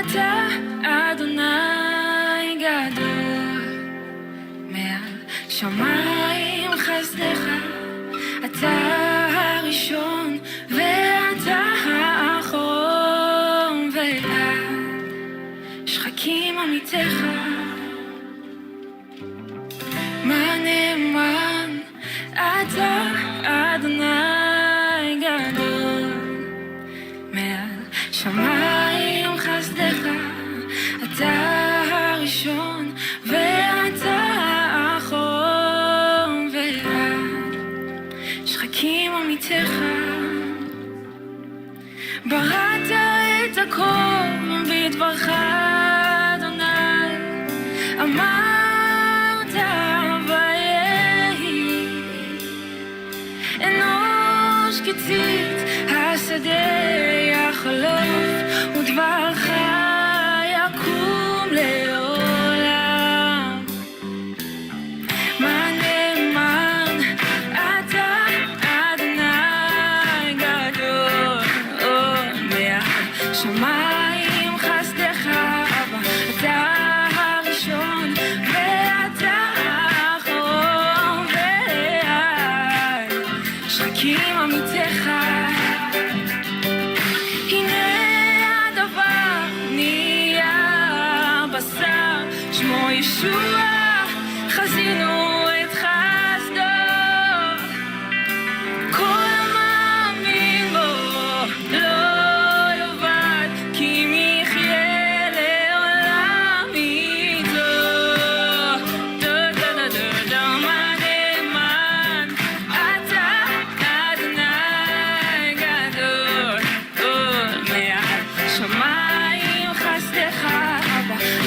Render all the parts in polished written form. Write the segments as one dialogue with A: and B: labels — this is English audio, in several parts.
A: אתה אדוני גדול, מעל שמיים חסדך, אתה הראשון ואתה האחרון, ועד שחקים עמיתך. מה נאמן אתה אדוני גדול, מעל שמיים חסדך, אתה הראשון ואתה האחרון, ועד שחקים עמיתך. בראת את הכל בדברך אדוני, אמרת ויהי, אנוש כציץ השדה יחלוף, ודברך יקום לעולם. מה נאמן אתה אדוני גדול, מעל שמיים חסדך, אתה הראשון ואתה האחרון, ועד שחקים עמיתך. הנה הדבר נהיה בשר, שמו ישוע, חזינו את חסדו. כל המאמין בו לא יאבד, כי אם יחיה לעולם איתו. מה נאמן אתה אדוני גדול, מעל שמיים חסדך,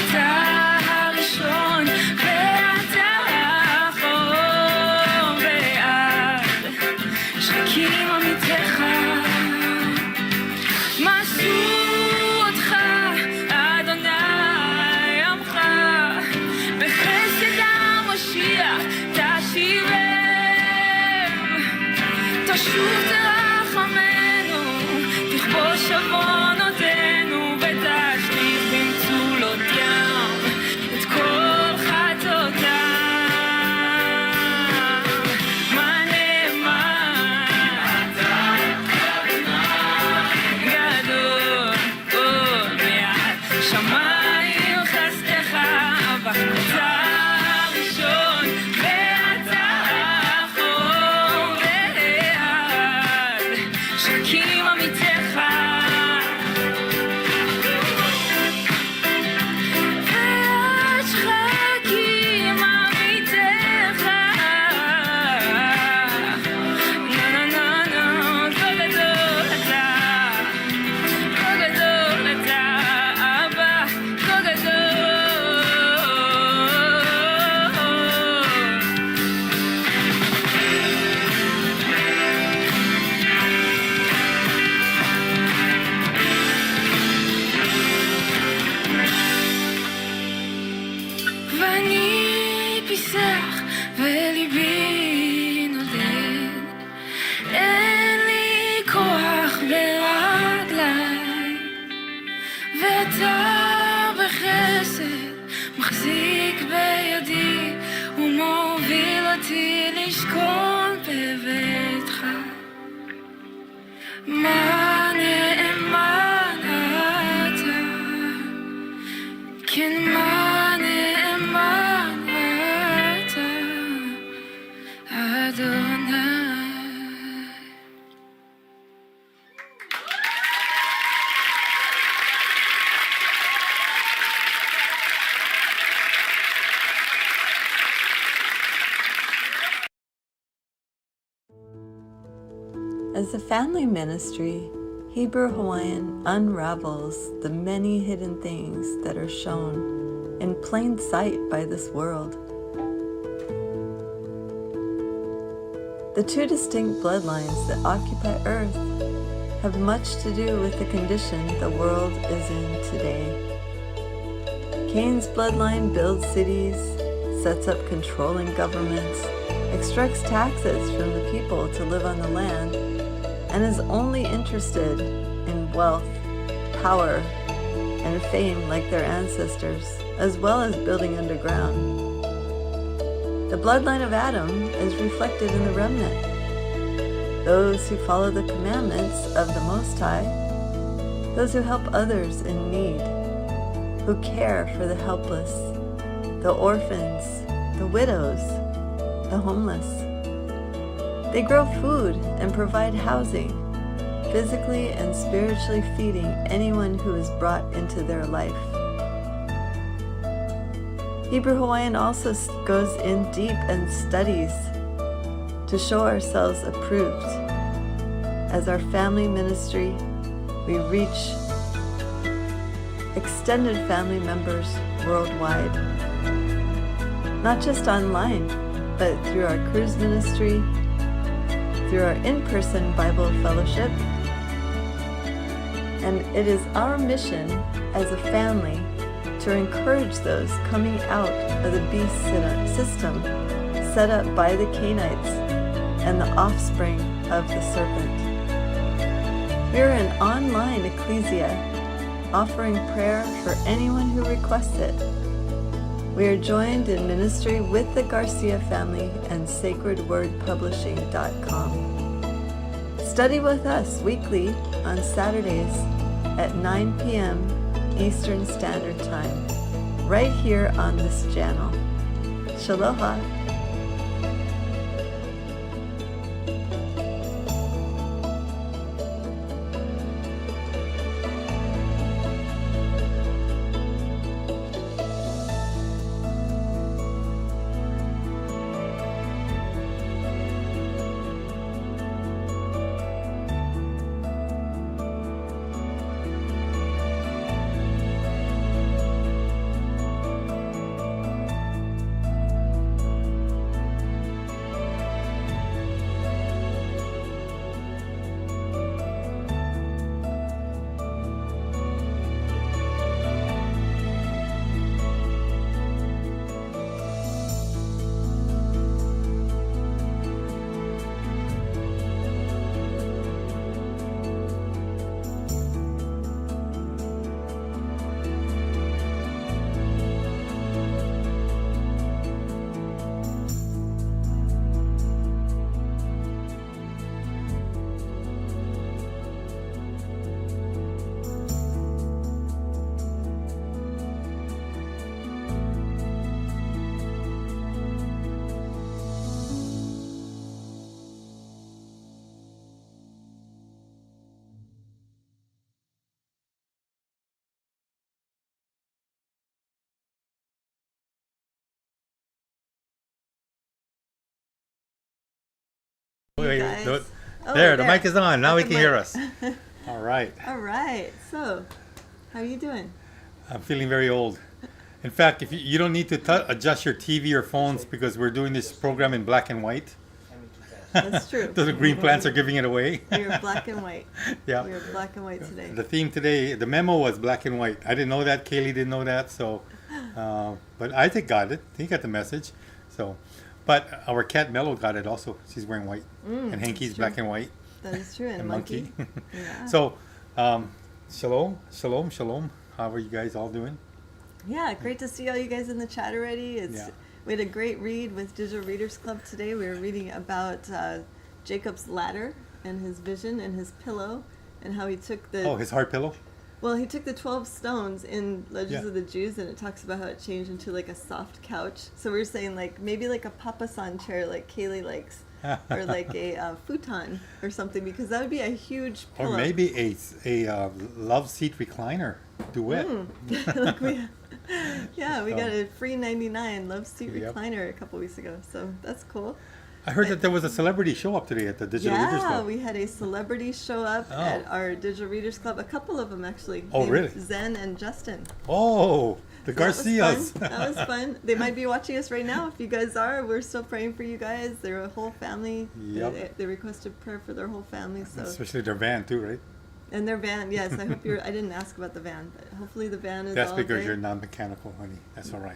A: אתה הראשון ואתה האחרון, ועד שחקים עמיתך. מסרו אותך אדוני עמך, בחסד המשיח תשיבם. תשוב תרחמנו, תכבוש עוונותינו, ותשליך במצולות ים את כל חטאותם. מה נאמן אתה גדול, מעל שמיים חסדך, אתה הראשון ואתה האחרון, ועד שחקים עמיתך. ועד שחקים עמיתך. כה גדול אתה, כה גדול אתה אבא, כה גדול. ואני פיסח וליבי נודד, אין לי כוח ברגליי, ואתה בחסד מחזיק בידי, ומוביל אותי לשכון בביתך. מה נאמן אתה, כן מה נאמן אתה אדוני.
B: As a family ministry, Hebrew Hawaiian unravels the many hidden things that are shown in plain sight by this world. The two distinct bloodlines that occupy Earth have much to do with the condition the world is in today. Cain's bloodline builds cities, sets up controlling governments, extracts taxes from the people to live on the land, and is only interested in wealth, power, and fame like their ancestors, as well as building underground. The bloodline of Adam is reflected in the remnant, those who follow the commandments of the Most High, those who help others in need, who care for the helpless, the orphans, the widows, the homeless. They grow food and provide housing, physically and spiritually feeding anyone who is brought into their life. Hebrew Hawaiian also goes in deep and studies to show ourselves approved. As our family ministry, we reach extended family members worldwide, not just online, but through our cruise ministry, through our in-person Bible fellowship. And it is our mission as a family to encourage those coming out of the beast system set up by the Cainites and the offspring of the serpent. We are an online ecclesia offering prayer for anyone who requests it. We are joined in ministry with the Garcia family and sacredwordpublishing.com. Study with us weekly on Saturdays at 9 p.m. Eastern Standard Time, right here on this channel. Shaloha.
C: Wait,
B: guys.
C: the-
B: Oh,
C: there, the mic is on. Now
B: Got
C: we
B: the
C: can hear
B: mic.
C: us. All right.
B: All right. So, how are you doing?
C: I'm feeling very old. In fact, if you don't need to adjust your TV or phones because we're doing this program in black and white.
B: That's true.
C: The green plants are giving it away.
B: We're black and white.
C: Yeah.
B: We're black and white today.
C: The theme today, the memo was black and white. I didn't know that. Kaylee didn't know that. So, but Isaac got it. He got the message. So, but our cat Mello got it also. She's wearing white. And Hanky's
B: true.
C: black and white.
B: That is true. And
C: And
B: monkey.
C: monkey.
B: Yeah.
C: So, shalom, shalom, shalom. How are you guys all doing?
B: Yeah, great to see all you guys in the chat already.
C: Yeah.
B: We had a great read with Digital Readers Club today. We were reading about Jacob's ladder and his vision and his pillow and how he took the
C: Oh, his heart pillow?
B: he took the 12 stones in Legends
C: Yeah.
B: of the Jews, and it talks about how it changed into like a soft couch. So we were saying like maybe like a papasan chair like Kaylee likes, or like a futon or something, because that would be a huge pillow.
C: Or maybe a love seat recliner duet.
B: Like we got a free 99 love seat
C: Yep.
B: recliner a couple weeks ago, so that's cool.
C: I heard that there was a celebrity show up today at the Digital Readers
B: Yeah,
C: Club.
B: we had a celebrity show up
C: Oh.
B: at our Digital Readers Club. A couple of them actually.
C: Oh,
B: named
C: really?
B: Zen and Justin.
C: Oh, the
B: That was
C: Garcias.
B: fun. That was fun. They might be watching us right now. If you guys are, we're still praying for you guys. They're a whole family.
C: Yep.
B: They requested prayer for their whole family. So,
C: Especially their van too, right?
B: and their van. Yes, I hope you're. I didn't ask about the van, but hopefully the van is
C: That's
B: all
C: because
B: great.
C: you're non-mechanical, honey. That's all right.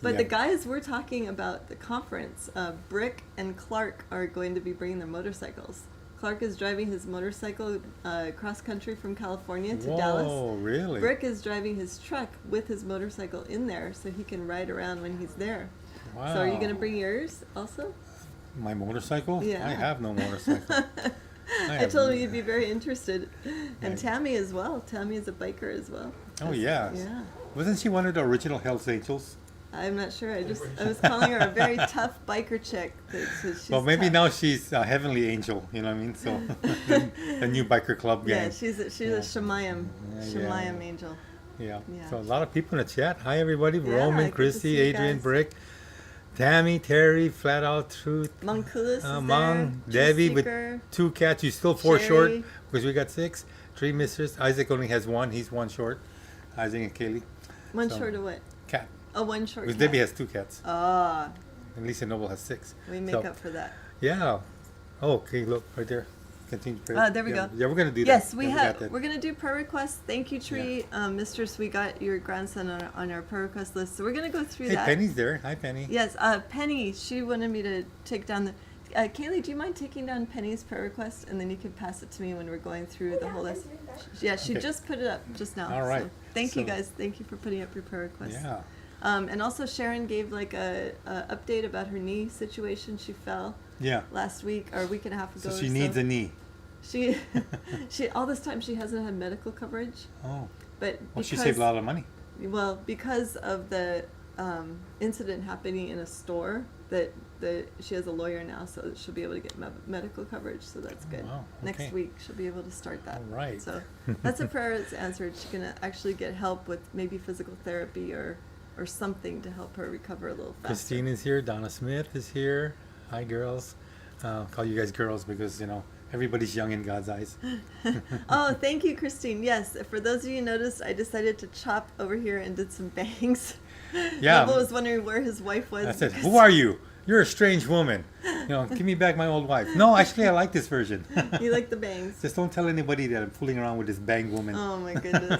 B: But
C: Yeah.
B: the guys we're talking about the conference, Brick and Clark are going to be bringing their motorcycles. Clark is driving his motorcycle cross country from California to
C: Whoa,
B: Dallas.
C: really?
B: Brick is driving his truck with his motorcycle in there so he can ride around when he's there.
C: Wow.
B: So are you going to bring yours also?
C: My motorcycle?
B: Yeah.
C: I have no motorcycle.
B: I told him you'd be very interested. And
C: Right.
B: Tammy as well. Tammy is a biker as well.
C: Oh, yes.
B: Yeah.
C: Wasn't she one of the original Hells Angels?
B: I'm not sure. I was calling her a very tough biker chick. She's
C: Well, maybe
B: tough.
C: now she's a Heavenly Angel, you know what I mean? So, the new biker club
B: Yeah,
C: gang.
B: she's a Shemayim.
C: Yeah,
B: Shemayim
C: yeah.
B: angel.
C: Yeah.
B: Yeah.
C: So a lot of people in the chat. Hi, everybody.
B: Yeah,
C: Roman,
B: good to
C: Christy,
B: see you
C: Adrian,
B: guys.
C: Brick, Tammy, Terry, Flat Out Truth,
B: Monkulis is
C: Mong,
B: there.
C: Debbie with
B: Seeker.
C: 2 cats. You still 4 short
B: Sherry.
C: because we got 6. 3 misters. Isaac only has 1. He's 1 short. Isaac and Kaylee.
B: One
C: So-
B: short of what?
C: Cat.
B: Oh, one short.
C: Because
B: cat.
C: Debbie has 2 cats.
B: Ah,
C: And Lisa Noble has 6.
B: we make
C: So,
B: up for that.
C: Yeah. Oh, okay, look right there. Continue prayer.
B: There we
C: Yeah.
B: go.
C: Yeah, we're gonna do that.
B: Yes, we
C: Yeah, got
B: have.
C: that.
B: We're gonna do prayer requests. Thank you, Tree, Mistress. We got your grandson on our prayer request list, so we're gonna go through
C: Hey,
B: that.
C: Penny's there. Hi, Penny.
B: Yes, Penny. She wanted me to take down the. Kaylee, do you mind taking down Penny's prayer request, and then you can pass it to me when we're going through the whole list? Yeah, she
C: Okay.
B: just put it up just now.
C: All right.
B: So thank you
C: So-
B: guys. Thank you for putting up your prayer requests.
C: Yeah.
B: And also Sharon gave like a update about her knee situation. She fell
C: Yeah.
B: last week or a week and a half ago.
C: So she
B: or
C: needs a knee.
B: She, she all this time she hasn't had medical coverage,
C: Oh.
B: but
C: Well, she
B: because-
C: saved a lot of money.
B: Well, because of the incident happening in a store, that she has a lawyer now, so that she'll be able to get medical coverage. So that's good.
C: wow,
B: Next
C: okay.
B: week she'll be able to start that.
C: All right.
B: So that's a prayer that's answered. She can actually get help with maybe physical therapy or something to help her recover a little faster.
C: Christine is here. Donna Smith is here. Hi, girls. Call you guys girls because, you know, everybody's young in God's eyes.
B: Oh, thank you, Christine. Yes, for those of you who noticed, I decided to chop over here and did some bangs.
C: Yeah.
B: Noble was wondering where his wife was.
C: I said,
B: because-
C: who are you? You're a strange woman. You know, give me back my old wife. No, actually, I like this version.
B: You like the bangs?
C: Just don't tell anybody that I'm fooling around with this bang woman.
B: Oh my goodness.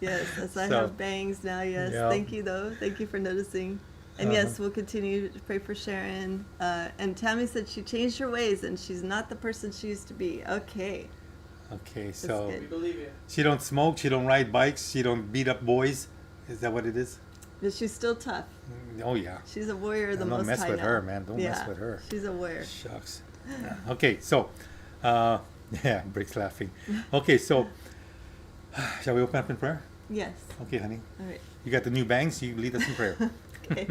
B: Yes, as I
C: So-
B: have bangs now. Yes,
C: Yeah.
B: thank you though. Thank you for noticing. And yes, we'll continue to pray for Sharon. And Tammy said she changed her ways and she's not the person she used to be. Okay.
C: Okay, so
B: good.
D: We believe you.
C: she don't smoke, she don't ride bikes, she don't beat up boys. Is that what it is?
B: But she's still tough.
C: Oh yeah.
B: She's a warrior of the
C: Don't
B: Most
C: mess
B: High
C: with
B: now.
C: her, man. Don't mess
B: Yeah,
C: with her.
B: She's a warrior.
C: Shucks. Okay, so yeah, Brick's laughing. Okay, so shall we open up in prayer?
B: Yes.
C: Okay, honey.
B: All right.
C: You got the new bangs, you lead us in prayer.
B: Okay.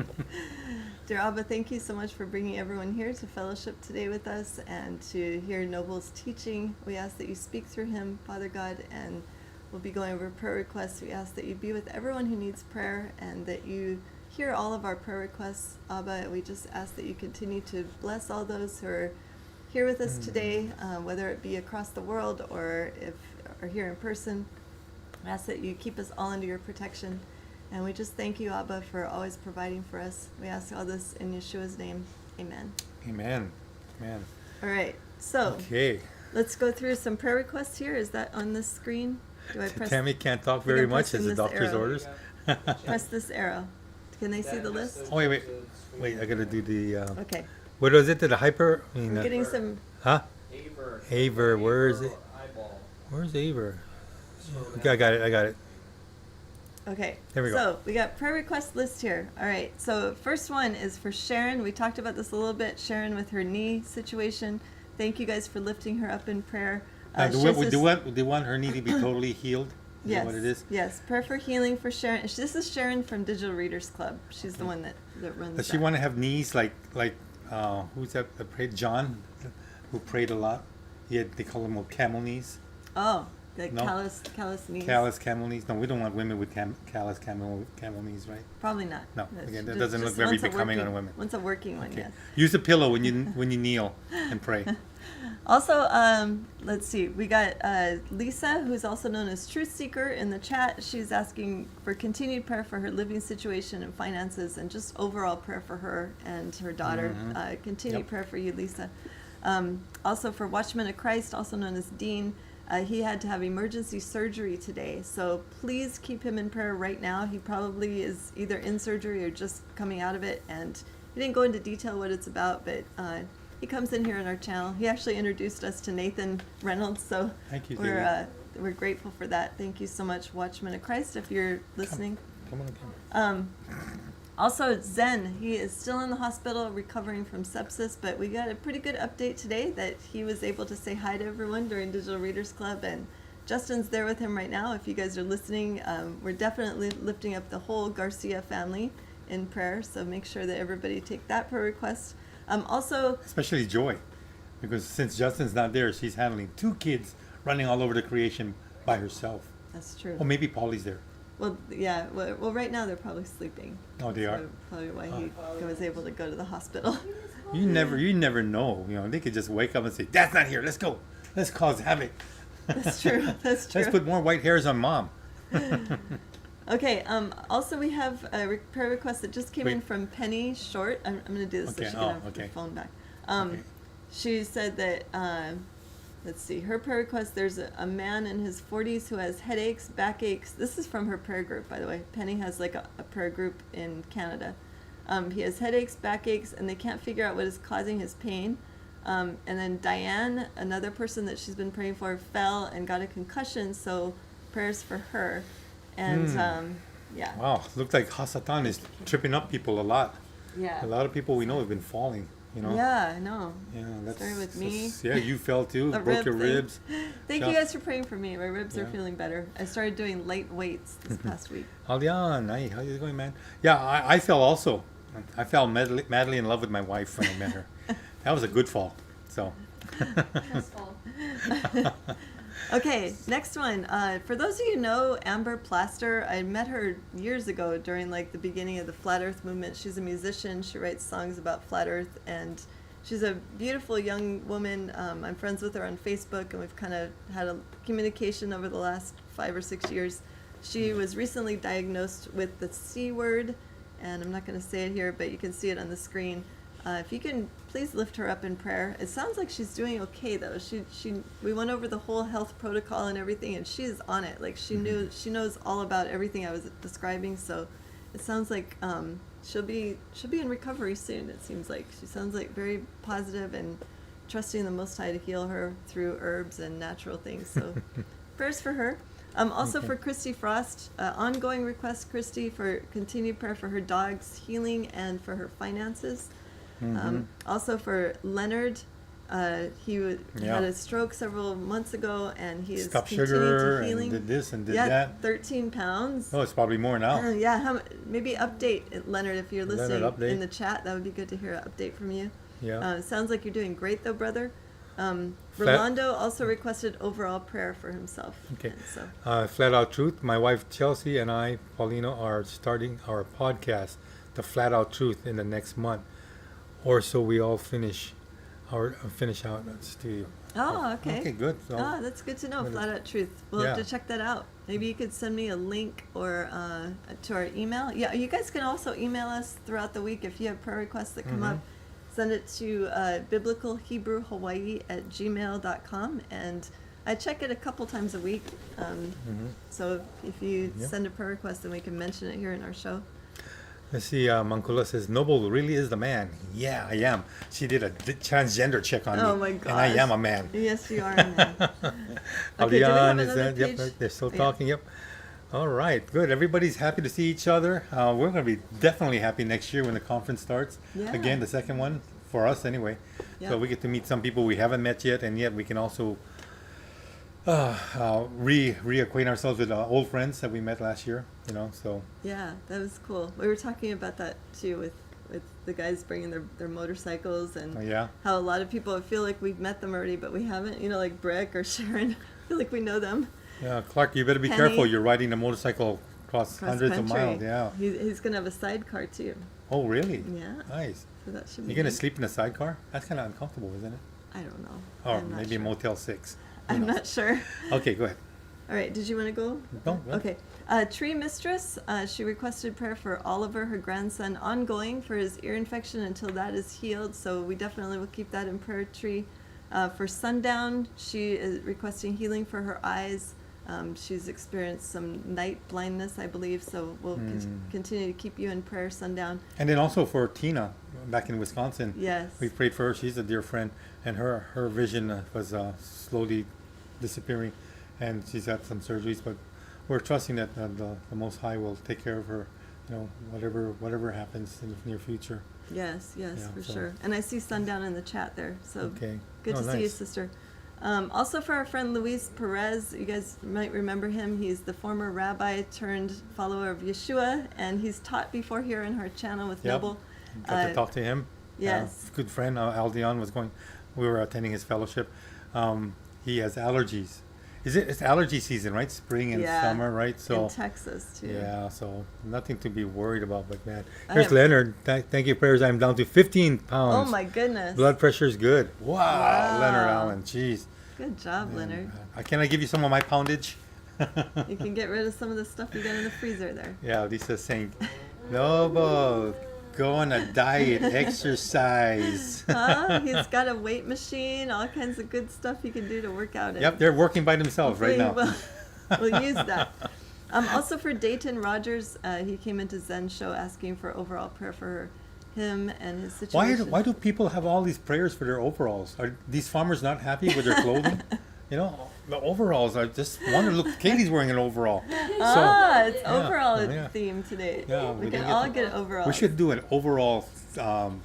B: Dear Abba, thank you so much for bringing everyone here to fellowship today with us and to hear Noble's teaching. We ask that you speak through him, Father God, and we'll be going over prayer requests. We ask that you be with everyone who needs prayer and that you hear all of our prayer requests, Abba. We just ask that you continue to bless all those who are here with us today, whether it be across the world or here in person. I ask that you keep us all under your protection. And we just thank you, Abba, for always providing for us. We ask all this in Yeshua's name. Amen.
C: Amen. Amen.
B: All right. So
C: Okay.
B: let's go through some prayer requests here. Is that on the screen? Do I press,
C: Tammy can't talk
B: think
C: very
B: I'm
C: much
B: pressing
C: as the
B: this
C: doctor's
B: arrow.
C: orders.
B: press this arrow? Can they see the list?
C: Oh, wait. Wait, I gotta do the,
B: Okay.
C: what was it, the hyper? I mean,
B: We're getting some.
C: huh?
D: Aver.
C: Aver, where is it?
D: Eyeball.
C: Where's Aver? Okay, I got it.
B: Okay.
C: There we go.
B: So we got prayer request list here. All right. So first one is for Sharon. We talked about this a little bit. Sharon with her knee situation. Thank you guys for lifting her up in prayer.
C: Do
B: she has this-
C: we want her knee to be totally healed? Is
B: Yes.
C: that what it is?
B: Yes. Prayer for healing for Sharon. This is Sharon from Digital Readers Club. She's the one that runs
C: Does she
B: that.
C: want to have knees like who's that prayed? John, who prayed a lot. They call them camel knees.
B: Oh, the
C: No.
B: callous knees.
C: Callous camel knees. No, we don't want women with callous camel knees, right?
B: Probably not.
C: No,
B: That's
C: again, that
B: just-
C: doesn't look
B: just
C: very
B: once a
C: becoming on
B: working-
C: women.
B: Once a working one,
C: Okay.
B: yes.
C: Use a pillow when you kneel and pray.
B: Also, let's see. We got Lisa, who's also known as Truth Seeker, in the chat. She's asking for continued prayer for her living situation and finances, and just overall prayer for her and her daughter. Continued
C: Yep.
B: prayer for you, Lisa. Also for Watchman of Christ, also known as Dean. He had to have emergency surgery today, so please keep him in prayer right now. He probably is either in surgery or just coming out of it, and he didn't go into detail what it's about, but he comes in here on our channel. He actually introduced us to Nathan Reynolds, so
C: Thank you,
B: we're grateful for that. Thank you so much, Watchmen of Christ, if you're listening.
C: Come on again.
B: Also, Zen, he is still in the hospital recovering from sepsis, but we got a pretty good update today that he was able to say hi to everyone during Digital Readers Club, and Justin's there with him right now. If you guys are listening, we're definitely lifting up the whole Garcia family in prayer, so make sure that everybody take that prayer request. Also,
C: Especially Joy, because since Justin's not there, she's handling 2 kids running all over the creation by herself.
B: that's true.
C: Or maybe Polly's there.
B: Well, yeah. Well, right now they're probably sleeping.
C: Oh, they are?
B: So probably why he was able to go to the hospital.
C: You never know. You know, they could just wake up and say, "Dad's not here. Let's go. Let's cause havoc."
B: That's true. That's true.
C: Let's put more white hairs on Mom.
B: Okay. Also, we have a prayer request that just came in
C: Wait.
B: from Penny Short. I'm going to do this
C: Okay,
B: so she can
C: oh,
B: have her
C: okay.
B: phone back.
C: Okay.
B: She said that. Let's see. Her prayer request. There's a man in his 40s who has headaches, backaches. This is from her prayer group, by the way. Penny has like a prayer group in Canada. He has headaches, backaches, and they can't figure out what is causing his pain. And then Diane, another person that she's been praying for, fell and got a concussion. So prayers for her. And yeah.
C: Wow, looks like Hasatan is tripping up people a lot.
B: Yeah.
C: A lot of people we know have been falling. You know.
B: Yeah, I know.
C: Yeah, that's
B: Started with me.
C: Yeah, you fell too.
B: A
C: Broke
B: rib
C: your
B: thing.
C: ribs.
B: Thank
C: Yeah.
B: you guys for praying for me. My ribs are
C: Yeah.
B: feeling better. I started doing light weights this past week.
C: Aldian, hi, how you going, man? Yeah, I fell also. I fell madly in love with my wife when I met her. That was a good fall. So.
B: Okay, next one. For those of you who know Amber Plaster, I met her years ago during like the beginning of the Flat Earth movement. She's a musician. She writes songs about Flat Earth, and she's a beautiful young woman. I'm friends with her on Facebook, and we've kind of had a communication over the last 5 or 6 years. She was recently diagnosed with the C word, and I'm not going to say it here, but you can see it on the screen. If you can please lift her up in prayer. It sounds like she's doing okay though. We went over the whole health protocol and everything, and she's on it. Like she knows all about everything I was describing. So it sounds like she'll be in recovery soon. It seems like she sounds like very positive and trusting the Most High to heal her through herbs and natural things. So prayers for her. Also
C: Okay.
B: for Christy Frost, ongoing request, Christy, for continued prayer for her dog's healing and for her finances. Also for Leonard, he had a stroke several months ago, and he is
C: Stopped
B: continuing
C: sugar
B: to healing.
C: and did this and did
B: yeah,
C: that.
B: 13 pounds.
C: Oh, it's probably more now.
B: Yeah, maybe update it, Leonard, if you're listening
C: Leonard, update.
B: in the chat. That would be good to hear an update from you.
C: Yeah.
B: Sounds like you're doing great though, brother. Rolando also requested overall prayer for himself.
C: Okay.
B: And so.
C: Flat Out Truth. My wife Chelsea and I, Paulino, are starting our podcast, The Flat Out Truth, in the next month, or so we all finish out the studio.
B: Oh, okay.
C: Okay, good. So,
B: Oh, that's good to know.
C: What is-
B: Flat Out Truth. We'll have
C: Yeah.
B: to check that out. Maybe you could send me a link or to our email. Yeah, you guys can also email us throughout the week if you have prayer requests that come up. Send it to biblicalhebrewhawaii@gmail.com, and I check it a couple times a week. So if you
C: Yeah.
B: send a prayer request, then we can mention it here in our show.
C: let's see. Mancula says, "Noble really is the man." Yeah, I am. She did a transgender check on me.
B: Oh my
C: And I
B: gosh.
C: am a man.
B: Yes, you are a man. Okay, do we have
C: Aldian is
B: another
C: that? Yep,
B: page?
C: they're still
B: Yeah.
C: talking. Yep. All right, good. Everybody's happy to see each other. We're going to be definitely happy next year when the conference starts.
B: Yeah.
C: Again, the second one for us anyway.
B: Yeah.
C: So we get to meet some people we haven't met yet, and yet we can also reacquaint ourselves with old friends that we met last year. You know, so
B: Yeah, that was cool. We were talking about that too with the guys bringing their motorcycles, and
C: yeah.
B: how a lot of people feel like we've met them already, but we haven't. You know, like Brick or Sharon, I feel like we know them.
C: Yeah, Clark, you better be
B: Penny.
C: careful. You're riding a motorcycle across hundreds of
B: Cross-country.
C: miles. Yeah.
B: He's gonna have a sidecar too.
C: Oh, really?
B: Yeah.
C: Nice.
B: So that should be.
C: You're gonna
B: good.
C: sleep in a sidecar? That's kind of uncomfortable, isn't it?
B: I don't know.
C: Or
B: I'm not
C: maybe a
B: sure.
C: Motel 6. Who
B: I'm
C: knows?
B: not sure.
C: Okay, go ahead.
B: All right. Did you want to go?
C: No, go.
B: Okay. Tree Mistress, she requested prayer for Oliver, her grandson, ongoing for his ear infection until that is healed. So we definitely will keep that in prayer. Tree. For Sundown, she is requesting healing for her eyes. She's experienced some night blindness, I believe, so we'll continue to keep you in prayer, Sundown.
C: And then also for Tina back in Wisconsin.
B: Yes.
C: We prayed for her. She's a dear friend, and her vision was slowly disappearing, and she's had some surgeries. But we're trusting that the Most High will take care of her. You know, whatever happens in the near future.
B: Yes,
C: Yeah,
B: for
C: so-
B: sure. And I see Sundown in the chat there, so
C: Okay.
B: good
C: Oh,
B: to see you,
C: nice.
B: sister. Also for our friend Luis Perez, you guys might remember him. He's the former rabbi turned follower of Yeshua, and he's taught before here in her channel with
C: Yep.
B: Noble.
C: Got to talk to him.
B: Yes.
C: Good friend Aldion was going. We were attending his fellowship. He has allergies. It's allergy season, right? Spring and
B: Yeah,
C: summer, right? So
B: in Texas too.
C: yeah, so nothing to be worried about. But man,
B: I
C: here's
B: have-
C: Leonard. Thank you, prayers. I'm down to 15 pounds.
B: Oh my goodness.
C: Blood pressure's good. Wow,
B: Wow.
C: Leonard Allen. Jeez.
B: Good job, Leonard.
C: Can I give you some of my poundage?
B: You can get rid of some of the stuff you got in the freezer there.
C: Yeah, Lisa's saying, Noble, go on a diet, exercise.
B: Huh? He's got a weight machine, all kinds of good stuff he can do to work out in.
C: Yep, they're working by themselves right now.
B: We'll use that. Also for Dayton Rogers, he came into Zen Show asking for overall prayer for him and his situation.
C: Why do people have all these prayers for their overalls? Are these farmers not happy with their clothing? You know, the overalls. I just wonder. Look, Katie's wearing an overall.
B: It's
C: Yeah,
B: overall
C: yeah.
B: theme today.
C: Yeah,
B: we
C: we
B: can
C: didn't
B: all
C: get
B: get overalls.
C: We should do an overall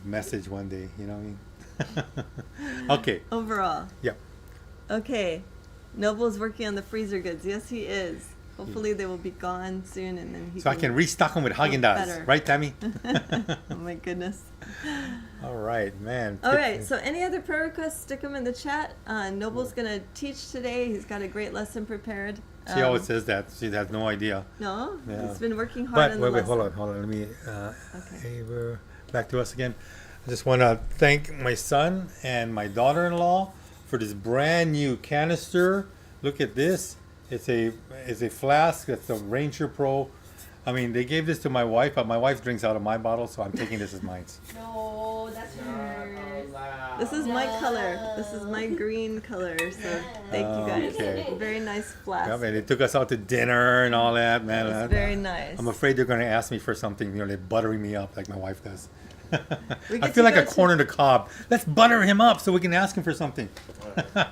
C: message one day. You know what I mean? Okay.
B: Overall.
C: Yep.
B: Okay. Noble's working on the freezer goods. Yes, he is. Hopefully they will be gone soon, and then he
C: So I can restock them with Haagen
B: better.
C: Dazs, right, Tammy?
B: Oh my goodness.
C: All right, man.
B: All right, so any other prayer requests, stick them in the chat. Noble's going to teach today. He's got a great lesson prepared.
C: She always says that. She has no idea.
B: No?
C: Yeah.
B: He's been working hard
C: But
B: on
C: wait,
B: the lesson.
C: hold on. Let me.
B: Okay.
C: We're back to us again. I just want to thank my son and my daughter-in-law for this brand new canister. Look at this. It's a flask. It's a Ranger Pro. I mean, they gave this to my wife, but my wife drinks out of my bottle, so I'm taking this as mine.
D: No, that's yours.
B: This is my color. This is my green color. So thank you guys.
C: Okay.
B: Very nice flask.
C: Yeah, man, they took us out to dinner and all that, man.
B: It's very nice.
C: I'm afraid they're going to ask me for something. You know, they're buttering me up like my wife does.
B: We
C: I
B: get
C: feel
B: to
C: like
B: go
C: a
B: to-
C: corner to cob. Let's butter him up so we can ask him for something.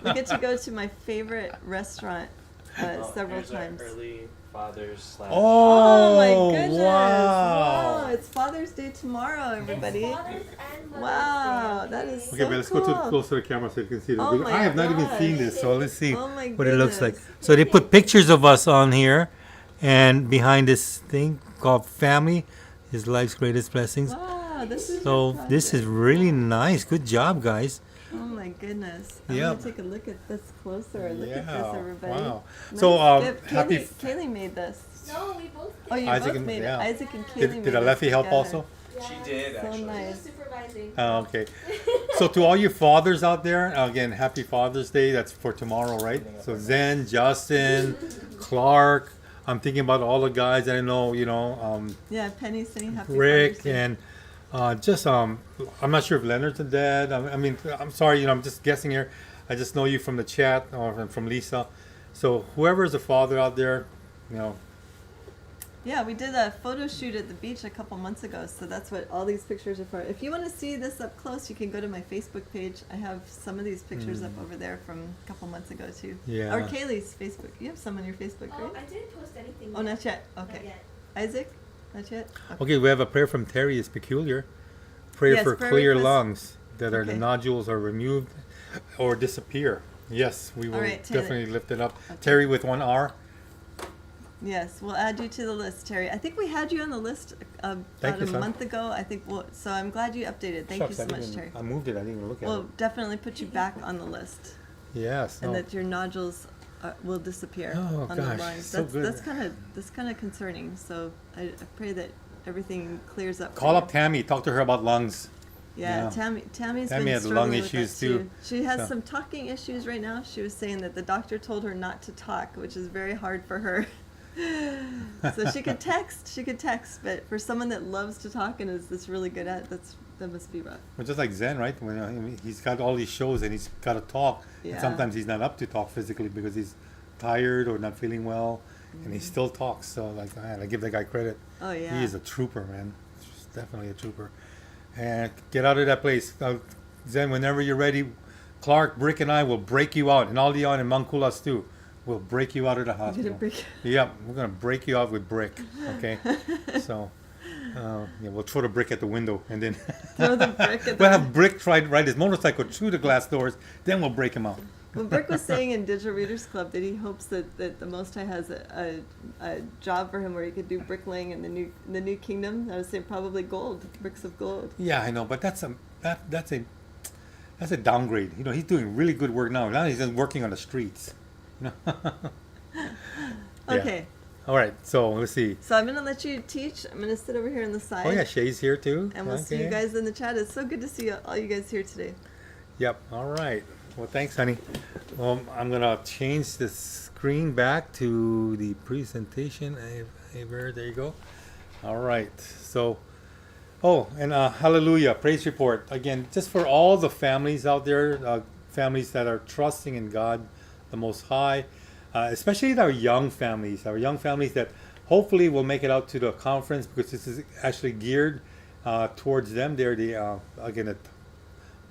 B: We get to go to my favorite restaurant several
E: Here's our
B: times.
E: early fathers /
B: Oh my
C: Oh,
B: goodness.
C: wow.
B: It's Father's Day tomorrow, everybody.
D: Father's and Mother's
B: Wow,
D: Day.
B: that is
C: Okay,
B: so
C: but let's
B: cool.
C: go to close to the camera so you can see this.
B: Oh
C: Because
B: my
C: I have not even
B: gosh.
C: seen this, so let's see
B: Oh my
C: what it looks like.
B: goodness.
C: So they put pictures of us on here, and behind this thing called Family, His Life's Greatest Blessings.
B: Wow, this is
C: So
B: your
C: this is
B: project.
C: really nice. Good job, guys.
B: Oh my goodness. I'm
C: Yep.
B: gonna take a look at this closer. Look at this, everybody.
C: Wow.
B: Nice
C: So
B: gift.
C: happy.
B: Kaylee made this.
D: No, we both
B: Oh, you
C: Isaac
B: both
C: and-
B: made
C: yeah.
B: it. Isaac and Kaylee
C: Did,
B: made
C: did
B: this
C: Alefi help
B: together.
C: also?
E: She did
B: So
E: actually.
B: nice.
D: supervising.
C: Oh, okay. So to all you fathers out there, again, happy Father's Day. That's for tomorrow, right? So Zen, Justin, Clark. I'm thinking about all the guys that I know, you know,
B: Yeah, Penny's saying happy
C: Rick
B: Father's Day.
C: and just I'm not sure if Leonard's dead. I mean, I'm sorry, you know, I'm just guessing here. I just know you from the chat or from Lisa. So whoever is a father out there, you know,
B: Yeah, we did a photo shoot at the beach a couple months ago, so that's what all these pictures are for. If you want to see this up close, you can go to my Facebook page. I have some of these pictures up over there from a couple months ago too.
C: Yeah.
B: Or Kaylee's Facebook. You have some on your Facebook,
D: Oh,
B: right?
D: I didn't post anything.
B: Oh, not yet.
D: Not
B: Okay.
D: yet.
B: Isaac, not yet.
C: okay, we have a prayer from Terry. It's peculiar. Prayer
B: Yes,
C: for
B: prayer
C: clear
B: request.
C: lungs that are the
B: Okay.
C: nodules are removed or disappear. Yes, we will
B: All right, Taylor.
C: definitely lift it up.
B: Okay.
C: Terry with one R.
B: Yes, we'll add you to the list, Terry. I think we had you on the list
C: Thank
B: about
C: you,
B: a
C: son.
B: month ago. I think so. I'm glad you updated. Thank
C: Shucks,
B: you so
C: I didn't
B: much,
C: even-
B: Terry.
C: I moved it. I didn't even look at
B: We'll
C: it.
B: definitely put you back on the list,
C: Yes.
B: and
C: no.
B: that your nodules will disappear
C: Oh,
B: on
C: gosh,
B: the lungs.
C: so good.
B: That's kind of concerning. So I pray that everything clears up. for
C: Call
B: you.
C: up Tammy. Talk to her about lungs.
B: Yeah,
C: Yeah.
B: Tammy's
C: Tammy
B: been
C: has lung
B: struggling with
C: issues
B: that
C: too,
B: She has
C: so.
B: some talking issues right now. She was saying that the doctor told her not to talk, which is very hard for her. So she could text, but for someone that loves to talk and is really good at it, that must be rough.
C: Well, just like Zen, right? When he's got all these shows and he's got to talk,
B: Yeah.
C: and sometimes he's not up to talk physically because he's tired or not feeling well, and he still talks. So like, man, I give that guy credit.
B: Oh yeah.
C: He is a trooper, man. He's definitely a trooper. And get out of that place. Zen, whenever you're ready, Clark, Brick, and I will break you out, and all Leon and Mankulas too. We'll break you out of the
B: You're gonna
C: hospital.
B: break-
C: Yep, we're gonna break you out with Brick. Okay, so yeah, we'll throw the brick at the window, and then
B: Throw the brick at
C: we'll
B: the-
C: have Brick try to ride his motorcycle through the glass doors. Then we'll break him out.
B: Well, Brick was saying in Digital Readers Club that he hopes that the Most High has a job for him where he could do bricklaying in the new kingdom. I would say probably gold, bricks of gold.
C: Yeah, I know, but that's a downgrade. You know, he's doing really good work now. Now he's just working on the streets. You know? Yeah.
B: Okay,
C: All right, so let's see.
B: so I'm gonna let you teach. I'm gonna sit over here on the side.
C: Oh yeah, Shay's here too.
B: And we'll see you
C: Okay.
B: guys in the chat. It's so good to see all you guys here today.
C: Yep. All right. Well, thanks, honey. Well, I'm gonna change the screen back to the presentation. There you go. All right. So, and hallelujah, praise report again, just for all the families out there, families that are trusting in God, the Most High, especially our young families that hopefully will make it out to the conference, because this is actually geared towards them. They're the again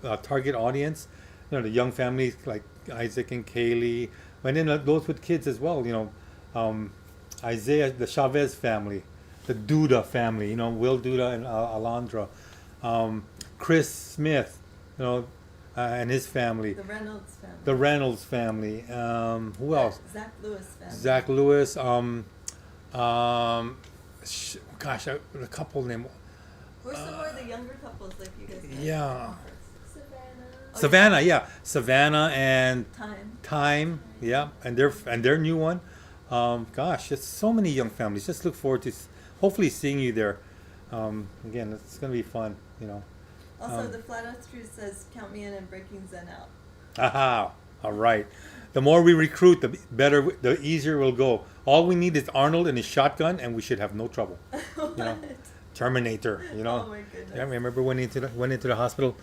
C: a target audience. You know, the young families like Isaac and Kaylee, and then those with kids as well. You know, Isaiah, the Chavez family, the Duda family. You know, Will Duda and Alondra, Chris Smith. You know, and his family.
B: The Reynolds family.
C: The Reynolds family. Who else?
B: Zach Lewis family.
C: Zach Lewis. Gosh, a couple name.
B: Who are some more of the younger couples like you guys? met?
C: Yeah.
D: Savannah.
C: Savannah, yeah, Savannah and
B: Time.
C: Time, yeah, and their new one. Gosh, there's so many young families. Just look forward to hopefully seeing you there. Again, it's gonna be fun, you know.
B: Also, the Flat Earth Truth says, "Count me in and breaking Zen out."
C: Aha! All right. The more we recruit, the better, the easier we'll go. All we need is Arnold and his shotgun, and we should have no trouble. You know,
B: What?
C: Terminator. You know.
B: Oh my goodness.
C: Yeah, remember when he went into the hospital?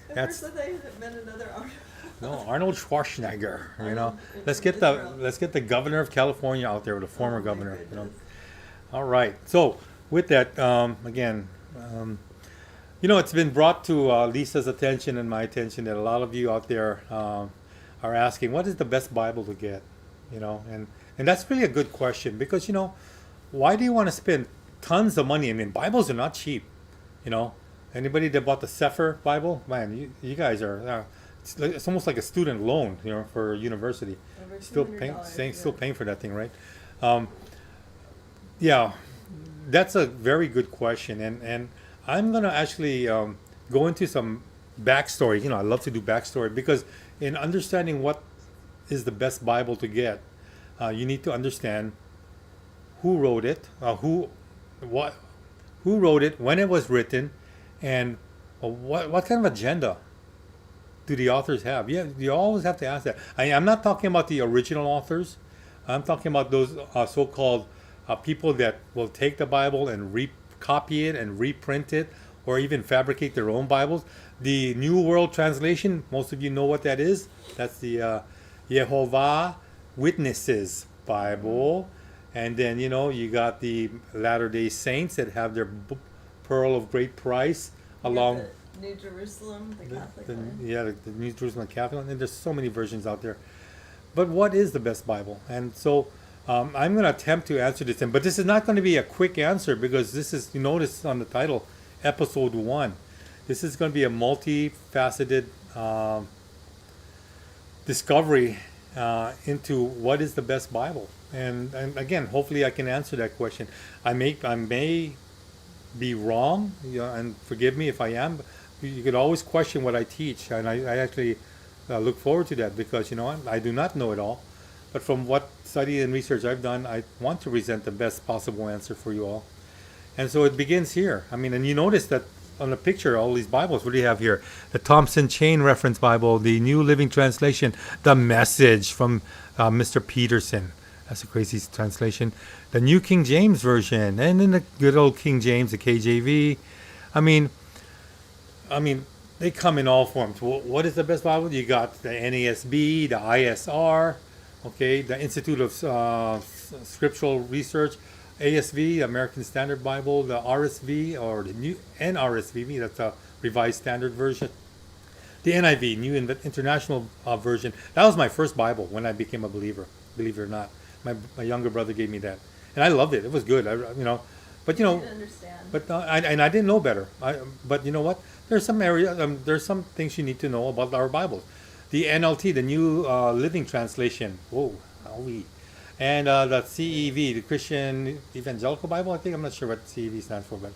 B: At
C: That's
B: first I thought it meant another Arnold.
C: no Arnold Schwarzenegger. You know.
B: Arnold
C: Let's
B: from
C: get the
B: Israel.
C: let's get the governor of California out there, or the former
B: Oh my
C: governor. You know.
B: goodness.
C: All right. So with that, again, you know, it's been brought to Lisa's attention and my attention that a lot of you out there are asking, what is the best Bible to get? You know, and that's really a good question, because, you know, why do you want to spend tons of money? I mean, Bibles are not cheap. You know, anybody that bought the Sefer Bible, man, you guys are. It's almost like a student loan, you know, for university.
B: Over
C: Still
B: $200,
C: paying, still
B: yeah.
C: paying for that thing, right? Yeah, that's a very good question, and I'm gonna actually go into some backstory. You know, I love to do backstory, because in understanding what is the best Bible to get, you need to understand who wrote it, who wrote it, when it was written, and what kind of agenda do the authors have? Yeah, you always have to ask that. I'm not talking about the original authors. I'm talking about those so-called people that will take the Bible and copy it and reprint it, or even fabricate their own Bibles. The New World Translation, most of you know what that is. That's the Yehovah Witnesses Bible. And then, you know, you got the Latter-day Saints that have their Pearl of Great Price
B: You got
C: along.
B: the New Jerusalem, the Catholic one.
C: The New Jerusalem Catholic, and there's so many versions out there. But what is the best Bible? And so I'm going to attempt to answer this, but this is not going to be a quick answer, because this is, you notice on the title, Episode 1. This is going to be a multifaceted discovery into what is the best Bible. And again, hopefully I can answer that question. I may be wrong, you know, and forgive me if I am. You could always question what I teach, and I actually look forward to that, because, you know, I do not know it all. But from what study and research I've done, I want to present the best possible answer for you all. And so it begins here. I mean, and you notice that on the picture, all these Bibles, what do you have here? The Thompson Chain Reference Bible, the New Living Translation, the Message from Mr. Peterson. That's a crazy translation. The New King James Version, and then the good old King James, the KJV. I mean, they come in all forms. What is the best Bible? You got the NASB, the ISR. okay, the Institute of Scriptural Research, ASV, American Standard Bible, the RSV or the new NRSV, that's a Revised Standard Version, the NIV, New International Version. That was my first Bible when I became a believer. Believe it or not, my younger brother gave me that, and I loved it. It was good. But
B: Didn't understand.
C: but I didn't know better. But you know what? There's some there's some things you need to know about our Bibles. The NLT, the New Living Translation. Whoa, we. And the CEV, the Christian Evangelical Bible. I think I'm not sure what CEV stands for, but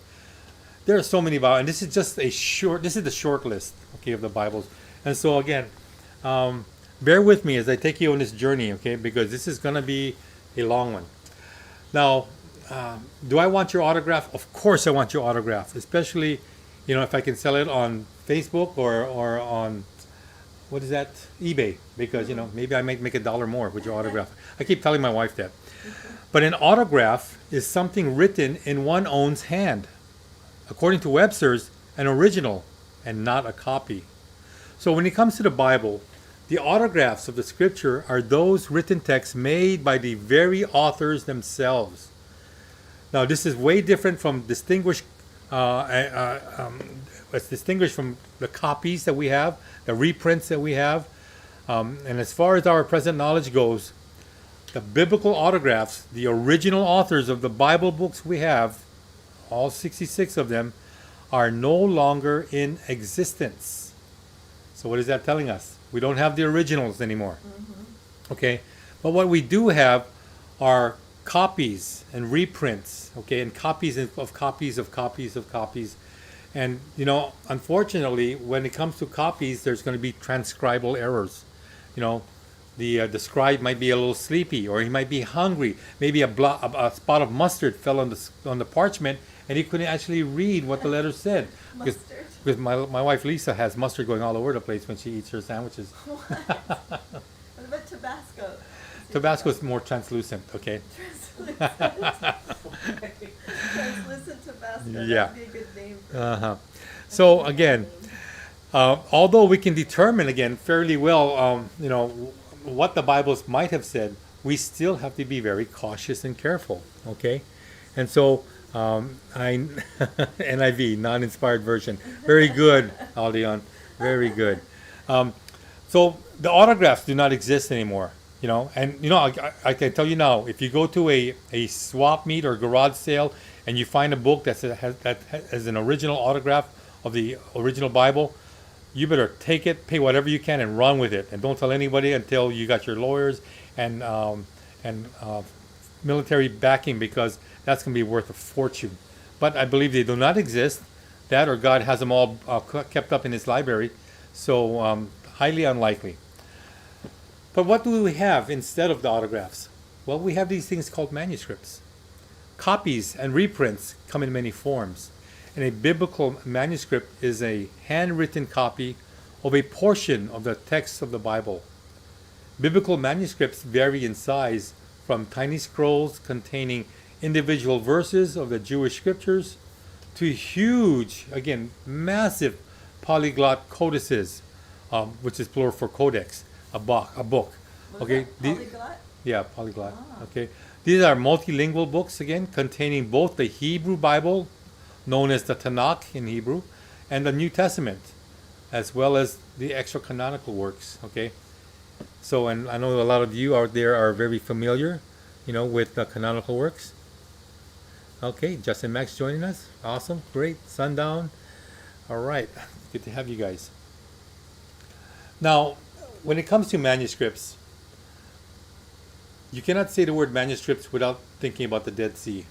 C: there are so many Bibles, and this is just a short. This is the short list, okay, of the Bibles. And so again, bear with me as I take you on this journey, okay, because this is gonna be a long one. Now, do I want your autograph? Of course, I want your autograph, especially, if I can sell it on Facebook or on, what is that, eBay, because maybe I might make $1 more with your autograph. I keep telling my wife that. But an autograph is something written in one's own hand. According to Webster's, an original and not a copy. So when it comes to the Bible, the autographs of the Scripture are those written texts made by the very authors themselves. Now, this is way different from distinguished. It's distinguished from the copies that we have, the reprints that we have, and as far as our present knowledge goes, the biblical autographs, the original authors of the Bible books we have, all 66 of them, are no longer in existence. So what is that telling us? We don't have the originals anymore. Okay, but what we do have are copies and reprints, okay, and copies of copies of copies of copies. And unfortunately, when it comes to copies, there's going to be transcribal errors. The scribe might be a little sleepy, or he might be hungry. Maybe a spot of mustard fell on the parchment, and he couldn't actually read what the letter said. Because my wife Lisa has mustard going all over the place when she eats her sandwiches.
B: What about Tabasco?
C: Tabasco is more translucent, okay?
B: Translucent Tabasco.
C: Yeah.
B: That'd be a good name for
C: So again, although we can determine again fairly well, what the Bibles might have said, we still have to be very cautious and careful, okay? And so, NIV, non-inspired version, very good, Aldion, very good. So the autographs do not exist anymore, and I can tell you now, if you go to a swap meet or garage sale and you find a book that has an original autograph of the original Bible, you better take it, pay whatever you can, and run with it, and don't tell anybody until you got your lawyers and military backing, because that's going to be worth a fortune. But I believe they do not exist. That or God has them all kept up in His library, so highly unlikely. But what do we have instead of the autographs? Well, we have these things called manuscripts. Copies and reprints come in many forms. And a biblical manuscript is a handwritten copy of a portion of the text of the Bible. Biblical manuscripts vary in size from tiny scrolls containing individual verses of the Jewish scriptures to huge, again, massive polyglot codices, which is plural for codex, a book. Okay.
B: Polyglot?
C: Yeah, polyglot. Okay. These are multilingual books, again, containing both the Hebrew Bible, known as the Tanakh in Hebrew, and the New Testament, as well as the extra canonical works. Okay. So, and I know a lot of you out there are very familiar, with the canonical works. Okay, Justin Max joining us. Awesome, great. Sundown. All right, good to have you guys. Now, when it comes to manuscripts, you cannot say the word manuscripts without thinking about the Dead Sea.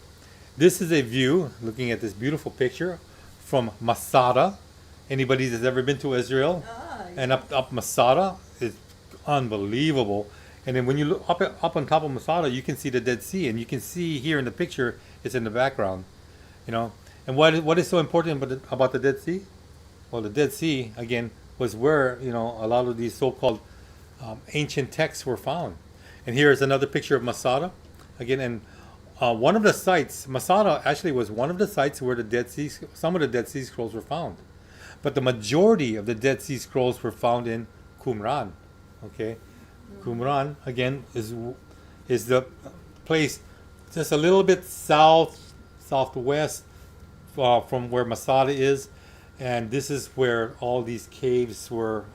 C: This is a view, looking at this beautiful picture from Masada. Anybody that's ever been to Israel? And up Masada is unbelievable. And then when you look up on top of Masada, you can see the Dead Sea, and you can see here in the picture, it's in the background, And what is so important about the Dead Sea? Well, the Dead Sea, again, was where, a lot of these so-called ancient texts were found. And here is another picture of Masada. Again, and one of the sites, Masada actually was one of the sites where some of the Dead Sea Scrolls were found. But the majority of the Dead Sea Scrolls were found in Qumran. Okay? Qumran again is the place just a little bit southwest from where Masada is, and this is where all these caves were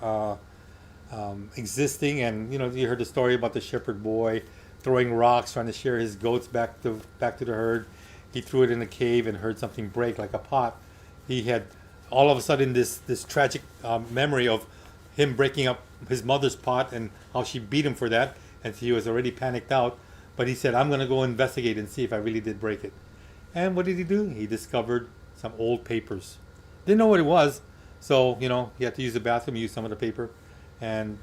C: existing. And you heard the story about the shepherd boy throwing rocks, trying to share his goats back to the herd. He threw it in a cave and heard something break like a pot. He had all of a sudden this tragic memory of him breaking up his mother's pot and how she beat him for that, and he was already panicked out. But he said, I'm going to go investigate and see if I really did break it. And what did he do? He discovered some old papers. Didn't know what it was, so he had to use the bathroom, use some of the paper, and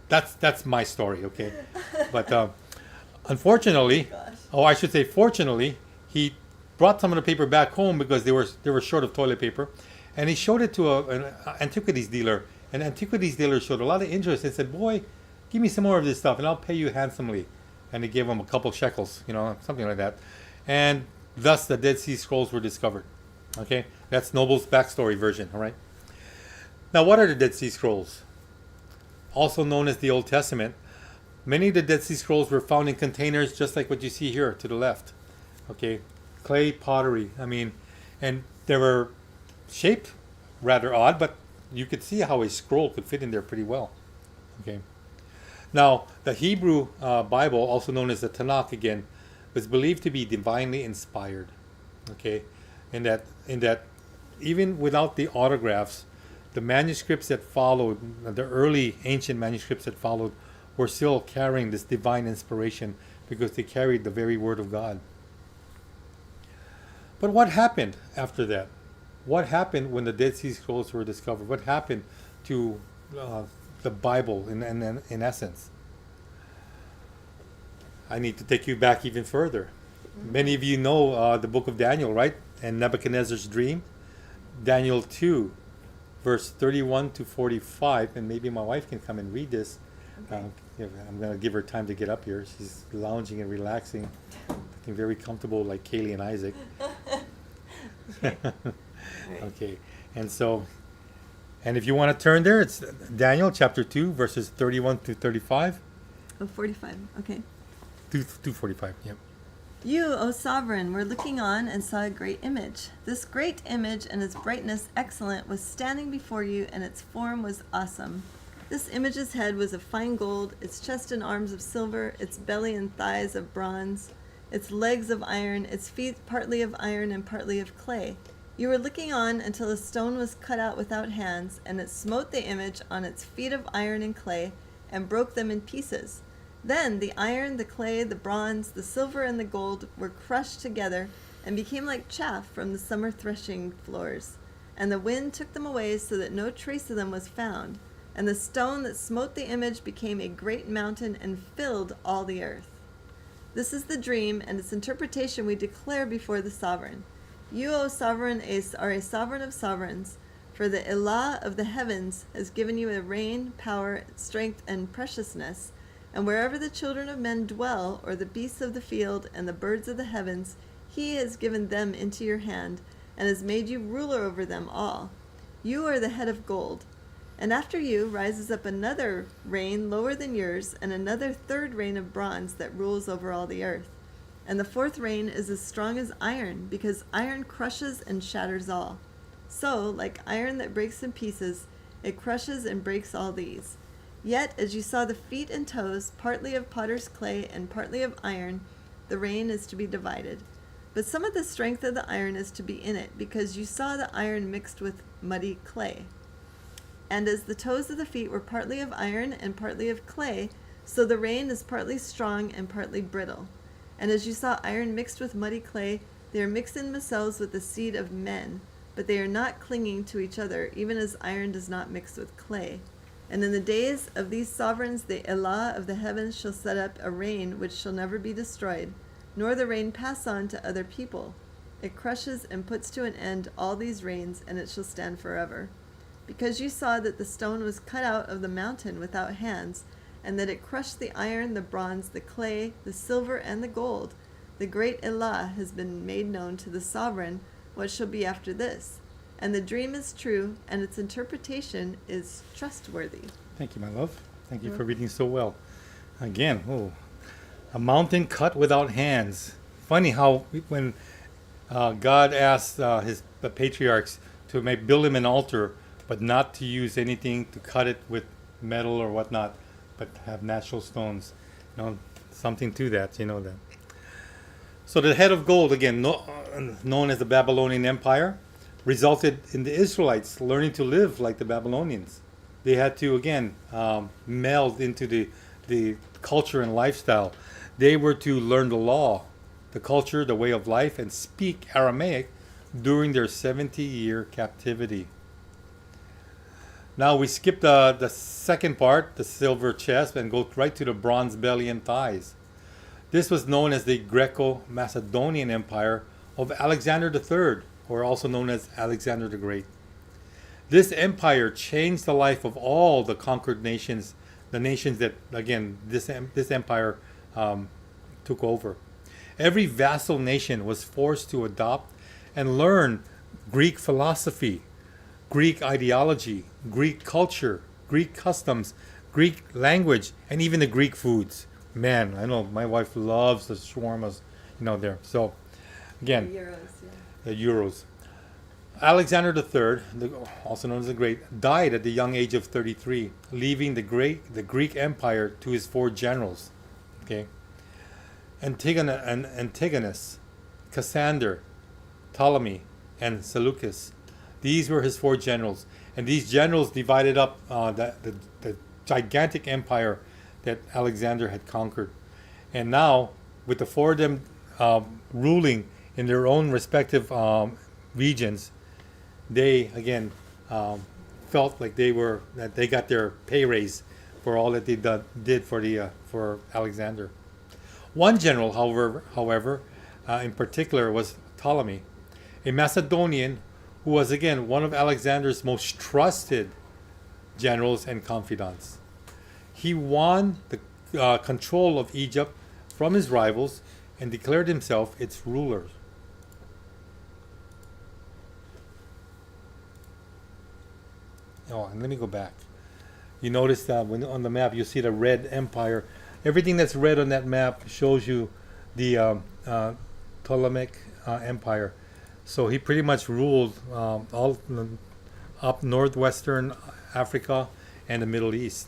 C: that's my story, okay? But unfortunately, I should say fortunately, he brought some of the paper back home because they were short of toilet paper, and he showed it to an antiquities dealer. An antiquities dealer showed a lot of interest and said, "Boy, give me some more of this stuff, and I'll pay you handsomely." And he gave him a couple shekels, something like that, and thus the Dead Sea Scrolls were discovered. Okay, that's Noble's backstory version. All right. Now, what are the Dead Sea Scrolls? Also known as the Old Testament. Many of the Dead Sea Scrolls were found in containers just like what you see here to the left. Okay, clay pottery. And they were shaped rather odd, but you could see how a scroll could fit in there pretty well. Okay. Now, the Hebrew Bible, also known as the Tanakh again, was believed to be divinely inspired. Okay, in that even without the autographs, the manuscripts that followed, the early ancient manuscripts that followed, were still carrying this divine inspiration because they carried the very word of God. But what happened after that? What happened when the Dead Sea Scrolls were discovered? What happened to the Bible in essence? I need to take you back even further. Many of you know the book of Daniel, right? And Nebuchadnezzar's dream. Daniel 2, verse 31 to 45. And maybe my wife can come and read this.
B: Okay.
C: I'm going to give her time to get up here. She's lounging and relaxing, looking very comfortable like Kaylee and Isaac. Okay. And if you want to turn there, it's Daniel chapter 2, verses 31 to 35.
B: Oh, 45. Okay.
C: 245, yep.
B: You, O sovereign, were looking on and saw a great image. This great image and its brightness excellent was standing before you, and its form was awesome. This image's head was of fine gold, its chest and arms of silver, its belly and thighs of bronze, its legs of iron, its feet partly of iron and partly of clay. You were looking on until a stone was cut out without hands, and it smote the image on its feet of iron and clay, and broke them in pieces. Then the iron, the clay, the bronze, the silver, and the gold were crushed together, and became like chaff from the summer threshing floors. And the wind took them away, so that no trace of them was found. And the stone that smote the image became a great mountain, and filled all the earth. This is the dream, and its interpretation we declare before the sovereign. You, O sovereign, are a sovereign of sovereigns, for the Elah of the heavens has given you a reign, power, strength, and preciousness. And wherever the children of men dwell, or the beasts of the field, and the birds of the heavens, he has given them into your hand, and has made you ruler over them all. You are the head of gold. And after you rises up another reign lower than yours, and another third reign of bronze that rules over all the earth. And the fourth reign is as strong as iron, because iron crushes and shatters all. So, like iron that breaks in pieces, it crushes and breaks all these. Yet, as you saw the feet and toes, partly of potter's clay and partly of iron, the reign is to be divided. But some of the strength of the iron is to be in it, because you saw the iron mixed with muddy clay. And as the toes of the feet were partly of iron and partly of clay, so the reign is partly strong and partly brittle. And as you saw iron mixed with muddy clay, they are mixed in themselves with the seed of men, but they are not clinging to each other, even as iron does not mix with clay. And in the days of these sovereigns, the Elah of the heavens shall set up a reign which shall never be destroyed, nor the reign pass on to other people. It crushes and puts to an end all these reigns, and it shall stand forever. Because you saw that the stone was cut out of the mountain without hands, and that it crushed the iron, the bronze, the clay, the silver, and the gold, the great Elah has been made known to the sovereign what shall be after this. And the dream is true, and its interpretation is trustworthy.
C: Thank you, my love. Thank you for reading so well. Again, a mountain cut without hands. Funny how when God asked the patriarchs to build him an altar, but not to use anything to cut it with metal or whatnot, but have natural stones. Something to that, that. So the head of gold, again, known as the Babylonian Empire, resulted in the Israelites learning to live like the Babylonians. They had to, again, meld into the culture and lifestyle. They were to learn the law, the culture, the way of life, and speak Aramaic during their 70-year captivity. Now we skip the second part, the silver chest, and go right to the bronze belly and thighs. This was known as the Greco-Macedonian Empire of Alexander III, or also known as Alexander the Great. This empire changed the life of all the conquered nations, the nations that, again, this empire took over. Every vassal nation was forced to adopt and learn Greek philosophy, Greek ideology, Greek culture, Greek customs, Greek language, and even the Greek foods. Man, I know my wife loves the shawarmas, there. So, again, the Euros. Alexander III, also known as the Great, died at the young age of 33, leaving the Greek Empire to his 4 generals. Okay, Antigonus, Cassander, Ptolemy, and Seleucus. These were his 4 generals, and these generals divided up the gigantic empire that Alexander had conquered. And now, with the 4 of them ruling in their own respective regions, they again felt like they got their pay raise for all that they did for Alexander. One general, however, in particular, was Ptolemy, a Macedonian who was again one of Alexander's most trusted generals and confidants. He won the control of Egypt from his rivals and declared himself its ruler. Oh, and let me go back. You notice that when on the map you see the red empire. Everything that's red on that map shows you the Ptolemaic Empire. So he pretty much ruled all up northwestern Africa and the Middle East.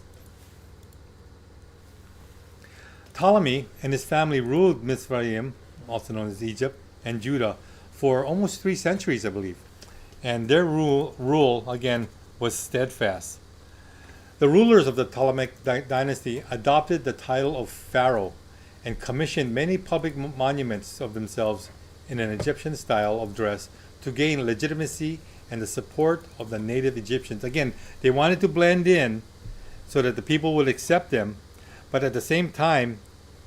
C: Ptolemy and his family ruled Mizraim, also known as Egypt, and Judah for almost 3 centuries, I believe. And their rule again, was steadfast. The rulers of the Ptolemaic dynasty adopted the title of pharaoh and commissioned many public monuments of themselves in an Egyptian style of dress to gain legitimacy and the support of the native Egyptians. Again, they wanted to blend in so that the people would accept them, but at the same time,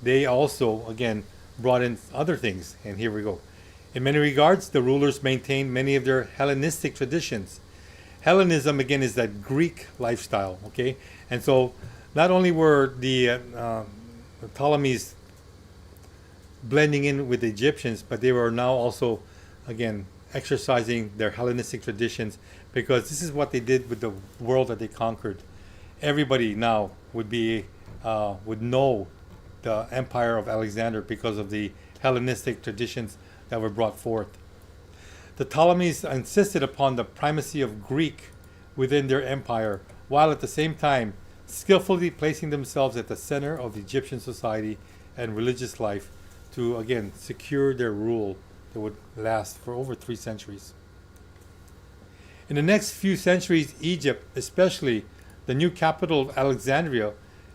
C: they also, again, brought in other things. And here we go. In many regards, the rulers maintained many of their Hellenistic traditions. Hellenism, again, is that Greek lifestyle, okay? And so not only were the Ptolemies blending in with the Egyptians, but they were now also, again, exercising their Hellenistic traditions, because this is what they did with the world that they conquered. Everybody now would know the empire of Alexander because of the Hellenistic traditions that were brought forth. The Ptolemies insisted upon the primacy of Greek within their empire, while at the same time skillfully placing themselves at the center of Egyptian society and religious life to, again, secure their rule that would last for over 3 centuries. In the next few centuries, Egypt, especially the new capital of Alexandria,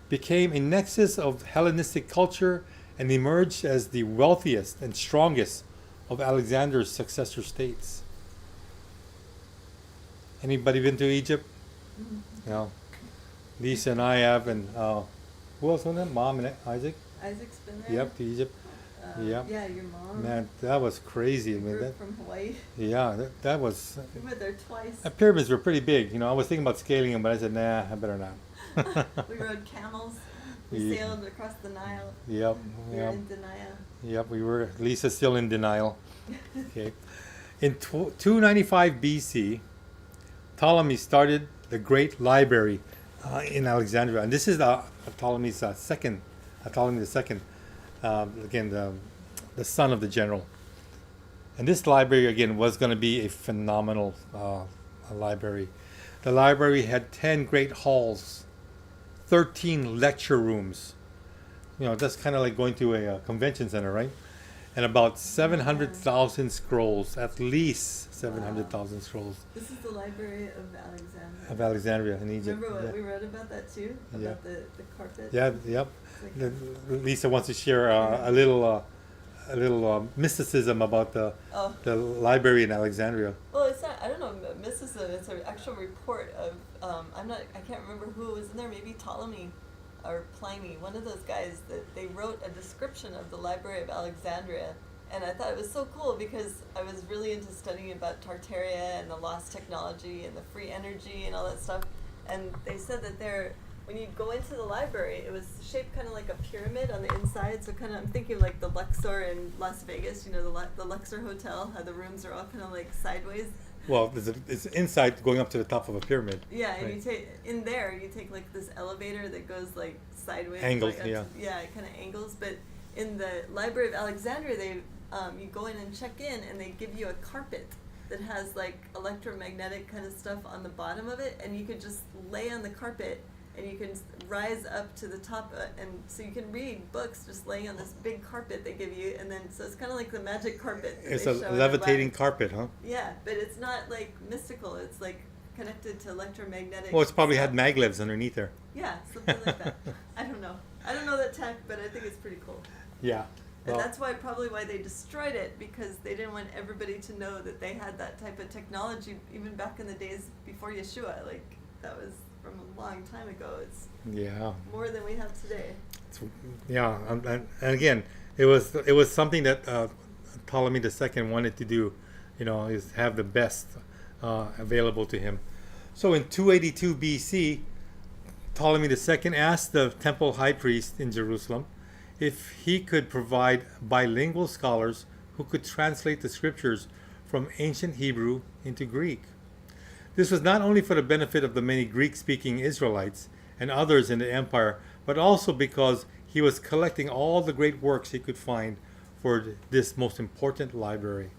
C: became a nexus of Hellenistic culture and emerged as the wealthiest and strongest of Alexander's successor states. Anybody been to Egypt? No. Lisa and I have, and who else went there? Mom and Isaac?
B: Isaac's been there?
C: Yep, to Egypt. Yep.
B: Yeah, your mom.
C: Man, that was crazy. I mean,
B: We're
C: that,
B: from Hawaii.
C: yeah, that was.
B: We went there twice.
C: The pyramids were pretty big. I was thinking about scaling them, but I said, nah, I better not.
B: We rode camels. We
C: Yeah.
B: sailed across the Nile.
C: Yep,
B: We were
C: yep.
B: in denial.
C: Yep, we were. Lisa's still in denial. Okay. In 295 BC, Ptolemy started the Great Library in Alexandria. And this is Ptolemy's second Ptolemy II, again, the son of the general. And this library, again, was going to be a phenomenal library. The library had 10 great halls, 13 lecture rooms. That's kind of like going to a convention center, right? And about 700,000 scrolls, at least 700,000 scrolls
B: This is the Library of Alexandria.
C: of Alexandria in Egypt.
B: Remember what
C: Yeah.
B: we read about that too? About
C: Yeah.
B: the carpet?
C: Yeah, yep.
B: It's like-
C: Lisa wants to share a little mysticism about
B: Oh.
C: the library in Alexandria.
B: Well, it's not. I don't know. Mysticism. It's an actual report of. I can't remember who was in there. Maybe Ptolemy, or Pliny. One of those guys that they wrote a description of the Library of Alexandria, and I thought it was so cool because I was really into studying about Tartaria and the lost technology and the free energy and all that stuff. And they said that when you go into the library, it was shaped kind of like a pyramid on the inside. So kind of, I'm thinking of like the Luxor in Las Vegas. The Luxor Hotel, how the rooms are all kind of like sideways.
C: Well, it's inside going up to the top of a pyramid.
B: Yeah, and you
C: right?
B: take like this elevator that goes like sideways.
C: Angled,
B: like,
C: yeah.
B: Yeah, it kind of angles. But in the Library of Alexandria, you go in and check in, and they give you a carpet that has like electromagnetic kind of stuff on the bottom of it, and you could just lay on the carpet, and you can rise up to the top, and so you can read books just laying on this big carpet they give you, and then so it's kind of like the magic carpet. That
C: It's
B: they
C: a
B: show in the
C: levitating
B: Bible.
C: carpet, huh?
B: Yeah, but it's not like mystical. It's like connected to electromagnetic.
C: Well, it's probably
B: stuff.
C: had maglevs underneath there.
B: Yeah, something like that. I don't know. I don't know that tech, but I think it's pretty cool.
C: Yeah.
B: And
C: Well,
B: that's probably why they destroyed it, because they didn't want everybody to know that they had that type of technology, even back in the days before Yeshua. Like, that was from a long time ago. It's
C: yeah.
B: more than we have today.
C: Yeah, and again, it was something that Ptolemy II wanted to do, is have the best available to him. So in 282 BC, Ptolemy II asked the temple high priest in Jerusalem if he could provide bilingual scholars who could translate the scriptures from ancient Hebrew into Greek. This was not only for the benefit of the many Greek-speaking Israelites and others in the empire, but also because he was collecting all the great works he could find for this most important library.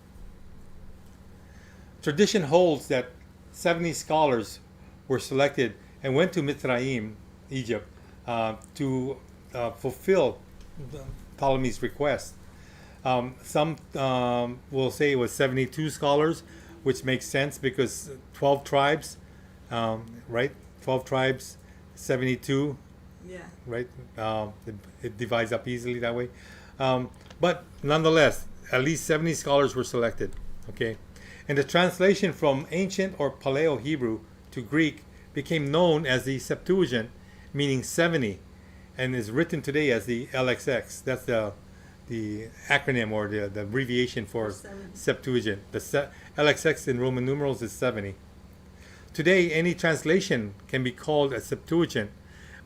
C: Tradition holds that 70 scholars were selected and went to Mitzrayim, Egypt, to fulfill Ptolemy's request. Some will say it was 72 scholars, which makes sense because 12 tribes, right? 12 tribes, 72,
B: Yeah.
C: right? It divides up easily that way. But nonetheless, at least 70 scholars were selected, okay? And the translation from ancient or Paleo-Hebrew to Greek became known as the Septuagint, meaning 70, and is written today as the LXX. That's the acronym or the abbreviation for
B: 70.
C: Septuagint. The LXX in Roman numerals is 70. Today, any translation can be called a Septuagint,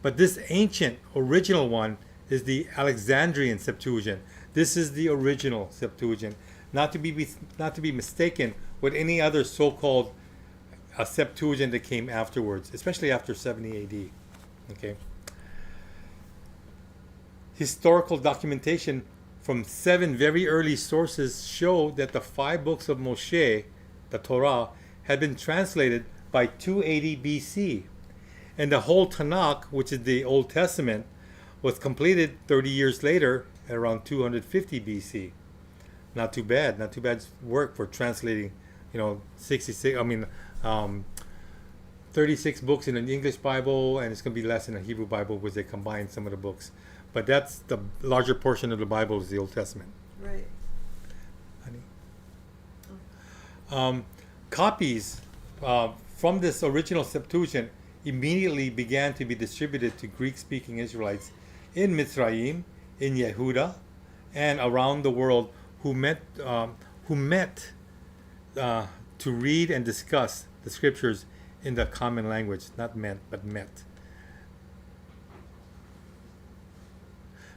C: but this ancient original one is the Alexandrian Septuagint. This is the original Septuagint, not to be mistaken with any other so-called Septuagint that came afterwards, especially after 70 AD. Okay. Historical documentation from 7 very early sources show that the 5 books of Moshe, the Torah, had been translated by 280 BC, and the whole Tanakh, which is the Old Testament, was completed 30 years later at around 250 BC. Not too bad work for translating, 36 books in an English Bible, and it's going to be less in a Hebrew Bible, which they combine some of the books. But that's the larger portion of the Bible is the Old Testament.
B: Right.
C: Honey. Copies from this original Septuagint immediately began to be distributed to Greek-speaking Israelites in Mitzrayim, in Yehuda, and around the world who met to read and discuss the scriptures in the common language, not meant, but met.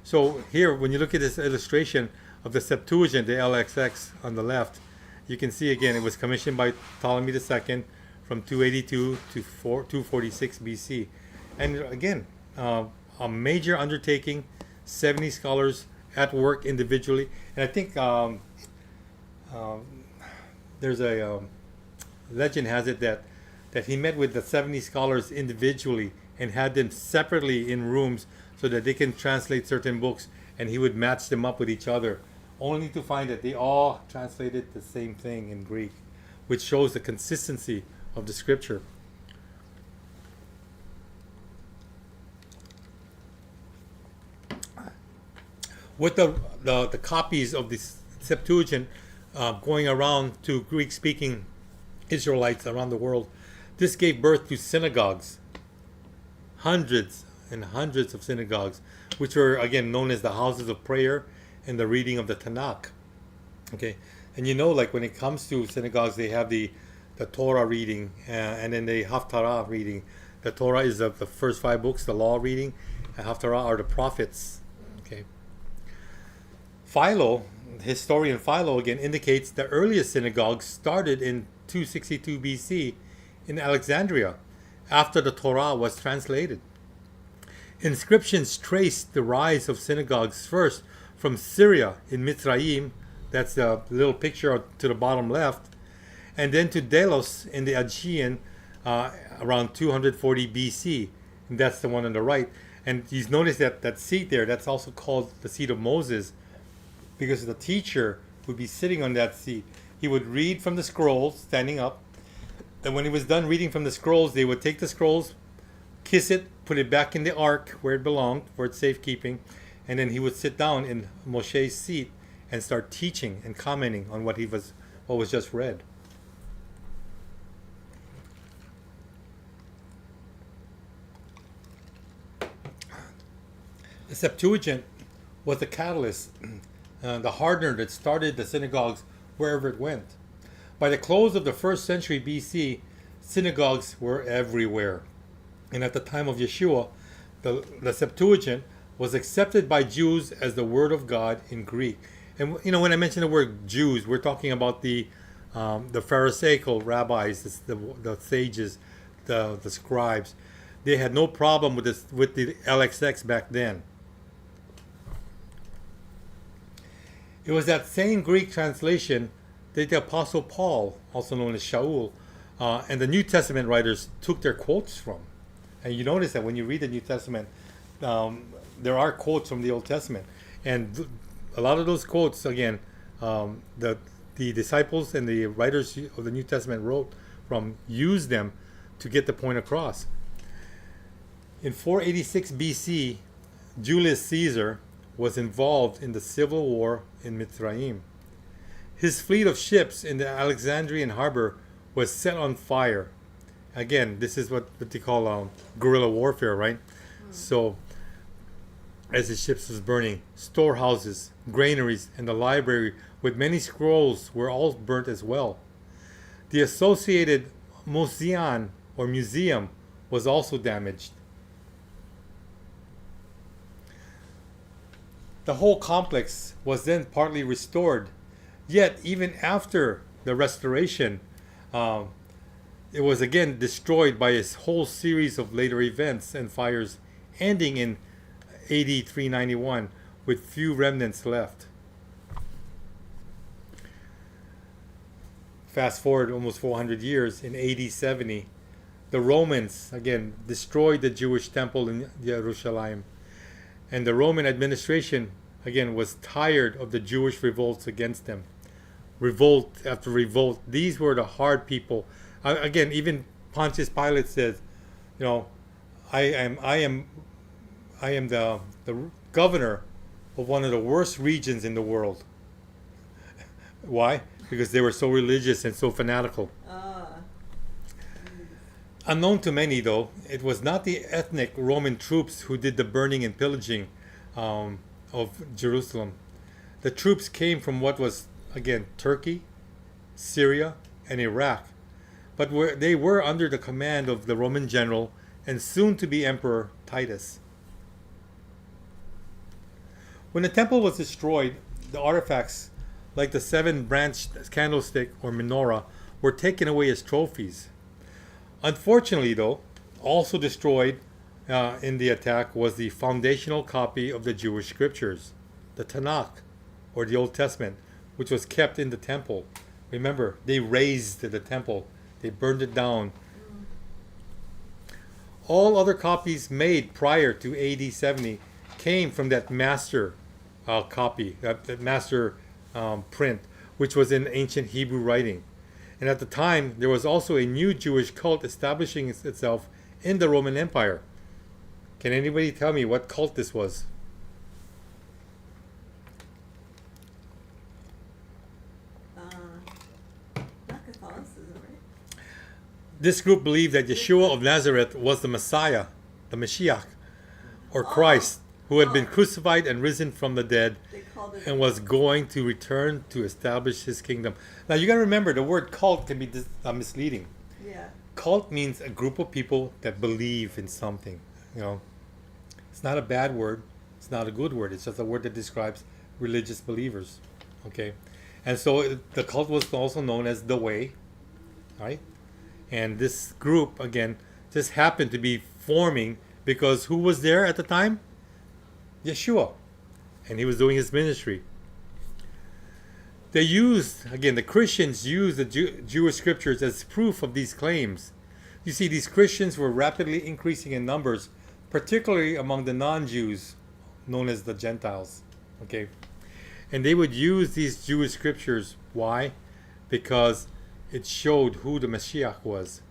C: So here, when you look at this illustration of the Septuagint, the LXX on the left, you can see again it was commissioned by Ptolemy II from 282 to 246 BC. And again, a major undertaking 70 scholars at work individually. And I think there's a legend has it that he met with the 70 scholars individually and had them separately in rooms so that they can translate certain books, and he would match them up with each other, only to find that they all translated the same thing in Greek, which shows the consistency of the scripture. With the copies of the Septuagint going around to Greek-speaking Israelites around the world, this gave birth to synagogues, hundreds and hundreds of synagogues, which were again known as the houses of prayer and the reading of the Tanakh. Okay, and like when it comes to synagogues, they have the Torah reading and then the Haftarah reading. The Torah is the first 5 books, the law reading, and Haftarah are the prophets. Okay. Philo, historian Philo again indicates the earliest synagogues started in 262 BC in Alexandria, after the Torah was translated. Inscriptions trace the rise of synagogues first from Syria in Mitzrayim, that's the little picture to the bottom left, and then to Delos in the Aegean around 240 BC, and that's the one on the right. And you notice that seat there, that's also called the seat of Moses, because the teacher would be sitting on that seat. He would read from the scrolls, standing up. Then when he was done reading from the scrolls, they would take the scrolls, kiss it, put it back in the ark where it belonged for its safekeeping, and then he would sit down in Moshe's seat and start teaching and commenting on what was just read. The Septuagint was the catalyst, the hardener that started the synagogues wherever it went. By the close of the 1st century BC, synagogues were everywhere. And at the time of Yeshua, the Septuagint was accepted by Jews as the Word of God in Greek. And when I mention the word Jews, we're talking about the Pharisaical rabbis, the sages, the scribes. They had no problem with the LXX back then. It was that same Greek translation that the Apostle Paul, also known as Shaul, and the New Testament writers took their quotes from. And you notice that when you read the New Testament, there are quotes from the Old Testament. And a lot of those quotes, again, the disciples and the writers of the New Testament used them to get the point across. In 486 BC, Julius Caesar was involved in the civil war in Mitzrayim. His fleet of ships in the Alexandrian harbor was set on fire. Again, this is what they call guerrilla warfare, right? So, as the ships was burning, storehouses, granaries, and the library with many scrolls were all burnt as well. The associated museum was also damaged. The whole complex was then partly restored. Yet, even after the restoration, it was again destroyed by a whole series of later events and fires, ending in AD 391 with few remnants left. Fast forward almost 400 years, in AD 70, the Romans again destroyed the Jewish temple in Jerusalem. And the Roman administration, again, was tired of the Jewish revolts against them. Revolt after revolt. These were the hard people. Again, even Pontius Pilate says, I am the governor of one of the worst regions in the world. Why? Because they were so religious and so fanatical. Unknown to many, though, it was not the ethnic Roman troops who did the burning and pillaging of Jerusalem. The troops came from what was, again, Turkey, Syria, and Iraq. But they were under the command of the Roman general and soon-to-be Emperor Titus. When the temple was destroyed, the artifacts, like the 7-branched candlestick or menorah, were taken away as trophies. Unfortunately, though, also destroyed in the attack was the foundational copy of the Jewish scriptures, the Tanakh, or the Old Testament, which was kept in the temple. Remember, they razed the temple, they burned it down. All other copies made prior to AD 70 came from that master copy, that master print, which was in ancient Hebrew writing. And at the time, there was also a new Jewish cult establishing itself in the Roman Empire. Can anybody tell me what cult this was?
B: Not Catholicism, right?
C: This group believed that Yeshua of Nazareth was the Messiah, the Mashiach, or Christ, who had been crucified and risen from the dead
B: They called it.
C: and was going to return to establish his kingdom. Now you got to remember, the word cult can be misleading.
B: Yeah.
C: Cult means a group of people that believe in something. You know, it's not a bad word. It's not a good word. It's just a word that describes religious believers. Okay, and so the cult was also known as the Way, right? And this group again just happened to be forming because who was there at the time? Yeshua, and he was doing his ministry. They used, again, the Christians used the Jewish scriptures as proof of these claims. You see, these Christians were rapidly increasing in numbers, particularly among the non-Jews, known as the Gentiles. Okay, and they would use these Jewish scriptures. Why? Because it showed who the Mashiach was.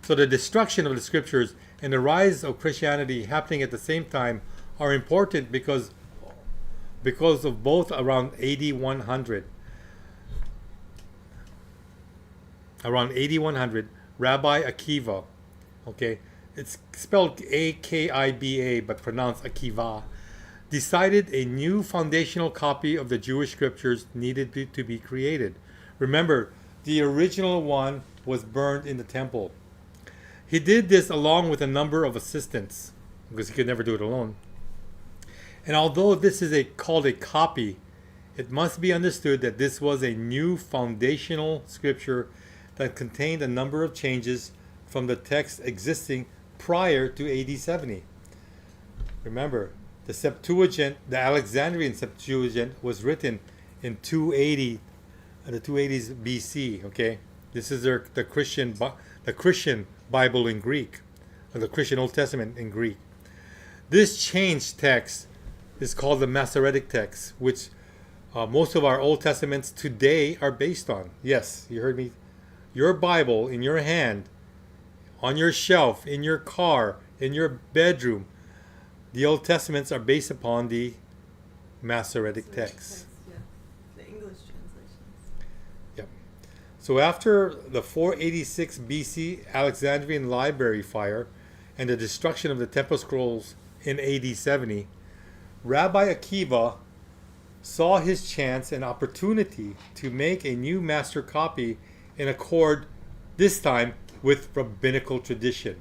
C: So the destruction of the scriptures and the rise of Christianity happening at the same time are important because of both around AD 100. Around AD 100, Rabbi Akiva, okay, it's spelled A-K-I-B-A but pronounced Akiva, decided a new foundational copy of the Jewish scriptures needed to be created. Remember, the original one was burned in the temple. He did this along with a number of assistants because he could never do it alone. And although this is called a copy, it must be understood that this was a new foundational scripture that contained a number of changes from the text existing prior to AD 70. Remember, the Septuagint, the Alexandrian Septuagint, was written in 280, the 280s BC. Okay, this is the Christian Bible in Greek, or the Christian Old Testament in Greek. This changed text is called the Masoretic text, which most of our Old Testaments today are based on. Yes, you heard me. Your Bible in your hand, on your shelf, in your car, in your bedroom, the Old Testaments are based upon the Masoretic text.
B: Yeah. The English translations.
C: Yep. So after the 486 BC Alexandrian Library fire and the destruction of the Temple Scrolls in AD 70, Rabbi Akiva saw his chance and opportunity to make a new master copy in accord, this time, with rabbinical tradition.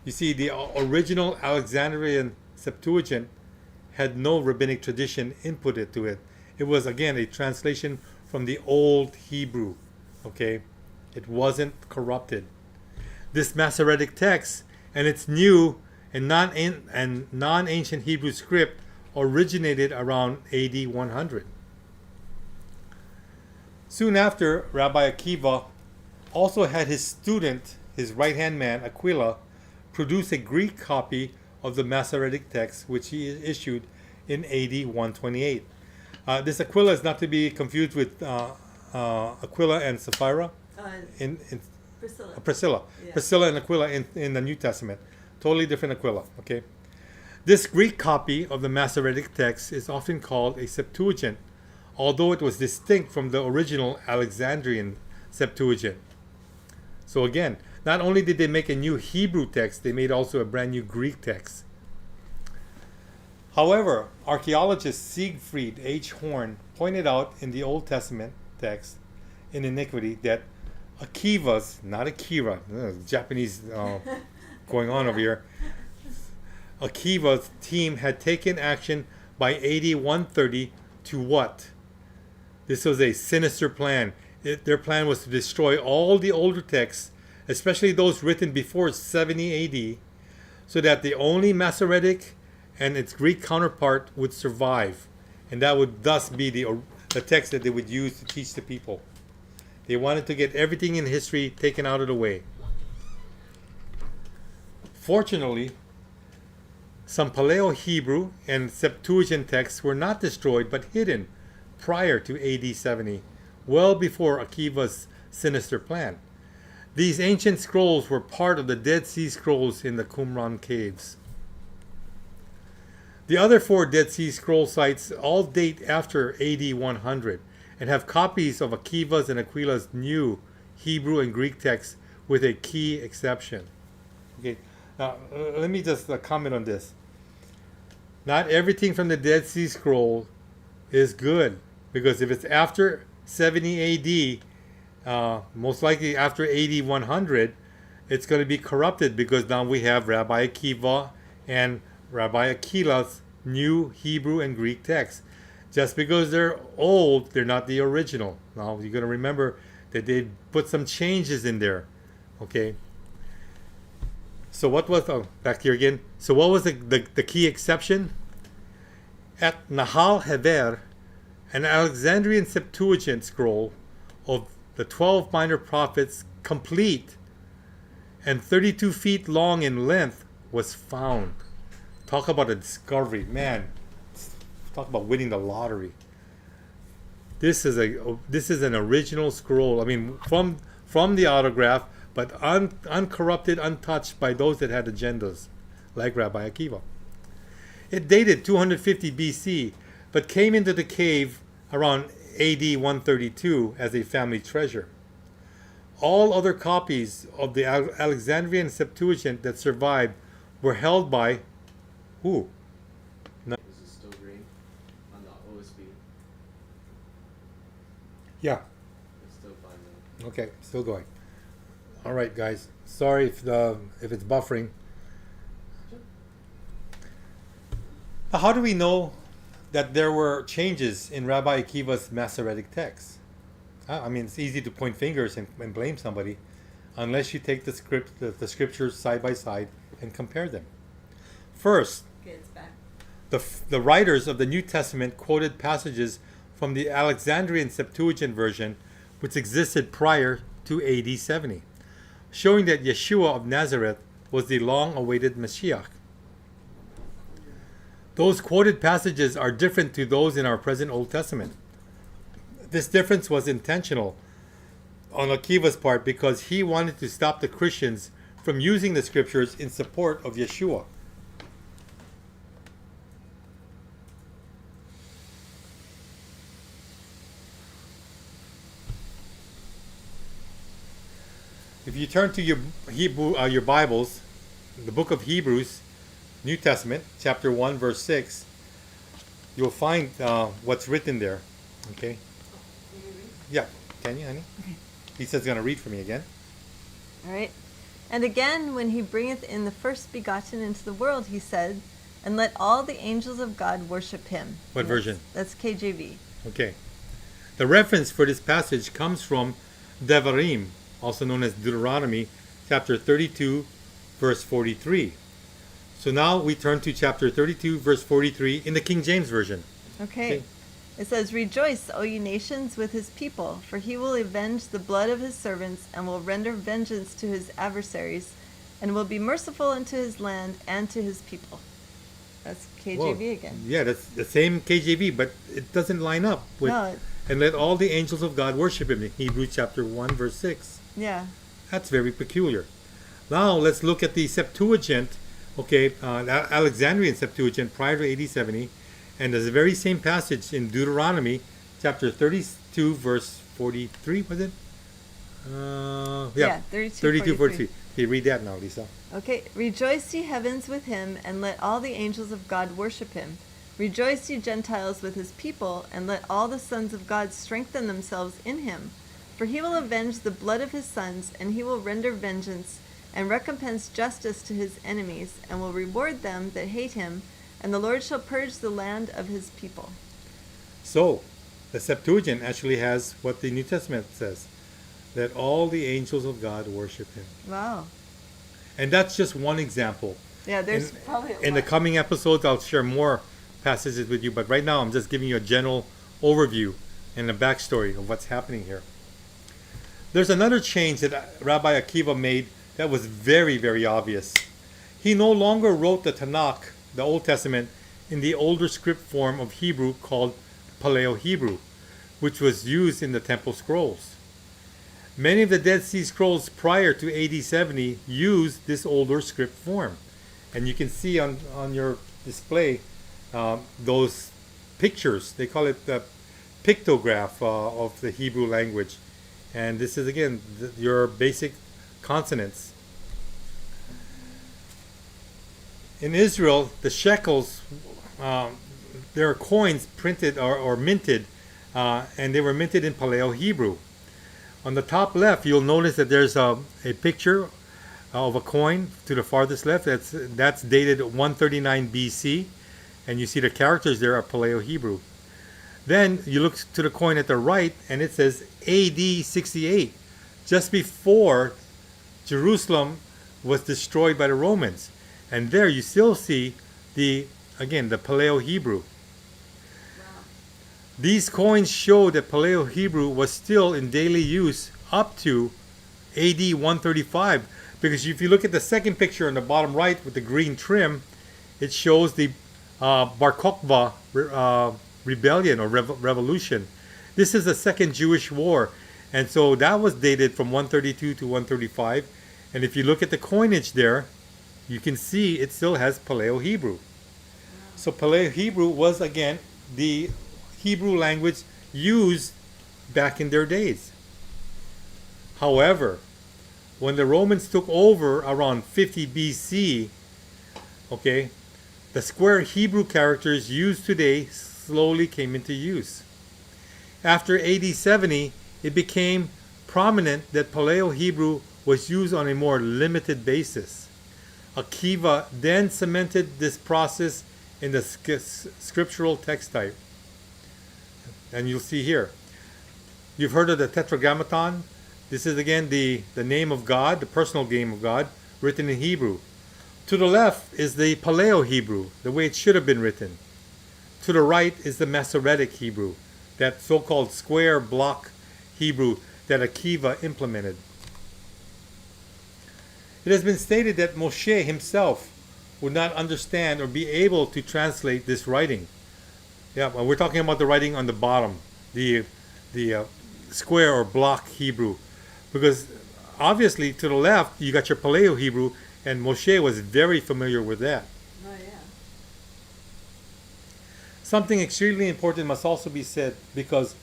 C: You see, the original Alexandrian Septuagint had no rabbinic tradition inputted to it. It was, again, a translation from the Old Hebrew. Okay? It wasn't corrupted. This Masoretic text and its new and non-ancient Hebrew script originated around AD 100. Soon after, Rabbi Akiva also had his student, his right-hand man, Aquila, produce a Greek copy of the Masoretic text, which he issued in AD 128. This Aquila is not to be confused with Aquila and Sapphira in
B: Priscilla.
C: Priscilla.
B: Yeah.
C: Priscilla and Aquila in the New Testament. Totally different Aquila, okay? This Greek copy of the Masoretic text is often called a Septuagint, although it was distinct from the original Alexandrian Septuagint. So again, not only did they make a new Hebrew text, they made also a brand new Greek text. However, archaeologist Siegfried H. Horn pointed out in the Old Testament text in Iniquity that Akiva's, not Akira, Japanese going on over here, Akiva's team had taken action by AD 130 to what? This was a sinister plan. Their plan was to destroy all the older texts, especially those written before 70 AD, so that the only Masoretic and its Greek counterpart would survive, and that would thus be the text that they would use to teach the people. They wanted to get everything in history taken out of the way. Fortunately, some Paleo-Hebrew and Septuagint texts were not destroyed but hidden prior to AD 70, well before Akiva's sinister plan. These ancient scrolls were part of the Dead Sea Scrolls in the Qumran caves. The other 4 Dead Sea Scroll sites all date after AD 100 and have copies of Akiva's and Aquila's new Hebrew and Greek texts with a key exception. Okay, now let me just comment on this. Not everything from the Dead Sea Scroll is good, because if it's after 70 AD, most likely after AD 100, it's going to be corrupted, because now we have Rabbi Akiva and Rabbi Aquila's new Hebrew and Greek texts. Just because they're old, they're not the original. Now you're going to remember that they put some changes in there. Okay. So what was, back here again. So what was the key exception? At Nahal Hever, an Alexandrian Septuagint scroll of the 12 minor prophets, complete and 32 feet long in length, was found. Talk about a discovery, man. Talk about winning the lottery. This is an original scroll. I mean, from the autograph, but uncorrupted, untouched by those that had agendas, like Rabbi Akiva. It dated 250 BC, but came into the cave around AD 132 as a family treasure. All other copies of the Alexandrian Septuagint that survived were held by who?
E: Is it still green on the OSB?
C: Yeah.
E: It's still fine.
C: Okay, still going. All right, guys. Sorry if it's buffering. How do we know that there were changes in Rabbi Akiva's Masoretic text? I mean, it's easy to point fingers and blame somebody, unless you take the scriptures side by side and compare them. First, the writers of the New Testament quoted passages from the Alexandrian Septuagint version, which existed prior to AD 70, showing that Yeshua of Nazareth was the long-awaited Mashiach. Those quoted passages are different to those in our present Old Testament. This difference was intentional on Akiva's part, because he wanted to stop the Christians from using the scriptures in support of Yeshua. If you turn to your Bibles, the book of Hebrews, New Testament, chapter 1, verse 6, you'll find what's written there. Okay? Yeah. Can you, honey? Lisa's going to read for me again.
B: All right. And again, when he bringeth in the first begotten into the world, he said, and let all the angels of God worship him.
C: What version?
B: That's KJV.
C: Okay. The reference for this passage comes from Devarim, also known as Deuteronomy, chapter 32, verse 43. So now we turn to chapter 32, verse 43 in the King James Version.
B: Okay. It says, Rejoice, O ye nations, with his people, for he will avenge the blood of his servants, and will render vengeance to his adversaries, and will be merciful unto his land and to his people. That's KJV
C: Whoa.
B: again.
C: Yeah, that's the same KJV, but it doesn't line up with,
B: No.
C: and let all the angels of God worship him in Hebrews chapter 1, verse 6.
B: Yeah.
C: That's very peculiar. Now let's look at the Septuagint, Alexandrian Septuagint prior to AD 70, and there's the very same passage in Deuteronomy chapter 32, verse 43, was it?
B: Yeah, 32,
C: 43. Okay, read that now, Lisa.
B: Okay. Rejoice, ye heavens, with him, and let all the angels of God worship him. Rejoice, ye Gentiles, with his people, and let all the sons of God strengthen themselves in him. For he will avenge the blood of his sons, and he will render vengeance, and recompense justice to his enemies, and will reward them that hate him, and the Lord shall purge the land of his people.
C: So, the Septuagint actually has what the New Testament says, that all the angels of God worship him.
B: Wow.
C: And that's just one example.
B: Yeah, there's probably a
C: In the
B: lot.
C: coming episodes, I'll share more passages with you, but right now I'm just giving you a general overview and a backstory of what's happening here. There's another change that Rabbi Akiva made that was very, very obvious. He no longer wrote the Tanakh, the Old Testament, in the older script form of Hebrew called Paleo-Hebrew, which was used in the Temple Scrolls. Many of the Dead Sea Scrolls prior to AD 70 used this older script form. And you can see on your display those pictures. They call it the pictograph of the Hebrew language. And this is, again, your basic consonants. In Israel, the shekels, there are coins printed or minted, and they were minted in Paleo-Hebrew. On the top left, you'll notice that there's a picture of a coin to the farthest left. That's dated 139 BC, and you see the characters there are Paleo-Hebrew. Then you look to the coin at the right, and it says AD 68, just before Jerusalem was destroyed by the Romans. And there you still see the Paleo-Hebrew. These coins show that Paleo-Hebrew was still in daily use up to AD 135, because if you look at the second picture on the bottom right with the green trim, it shows the Bar Kokhba rebellion or revolution. This is the Second Jewish War, and so that was dated from 132 to 135. And if you look at the coinage there, you can see it still has Paleo-Hebrew. So Paleo-Hebrew was, again, the Hebrew language used back in their days. However, when the Romans took over around 50 BC, okay, the square Hebrew characters used today slowly came into use. After AD 70, it became prominent that Paleo-Hebrew was used on a more limited basis. Akiva then cemented this process in the scriptural text type. And you'll see here. You've heard of the Tetragrammaton. This is, again, the name of God, the personal name of God, written in Hebrew. To the left is the Paleo-Hebrew, the way it should have been written. To the right is the Masoretic Hebrew, that so-called square block Hebrew that Akiva implemented. It has been stated that Moshe himself would not understand or be able to translate this writing. Yeah, well, we're talking about the writing on the bottom, the square or block Hebrew, because obviously to the left you got your Paleo-Hebrew, and Moshe was very familiar with that.
B: Oh, yeah.
C: Something extremely important must also be said, because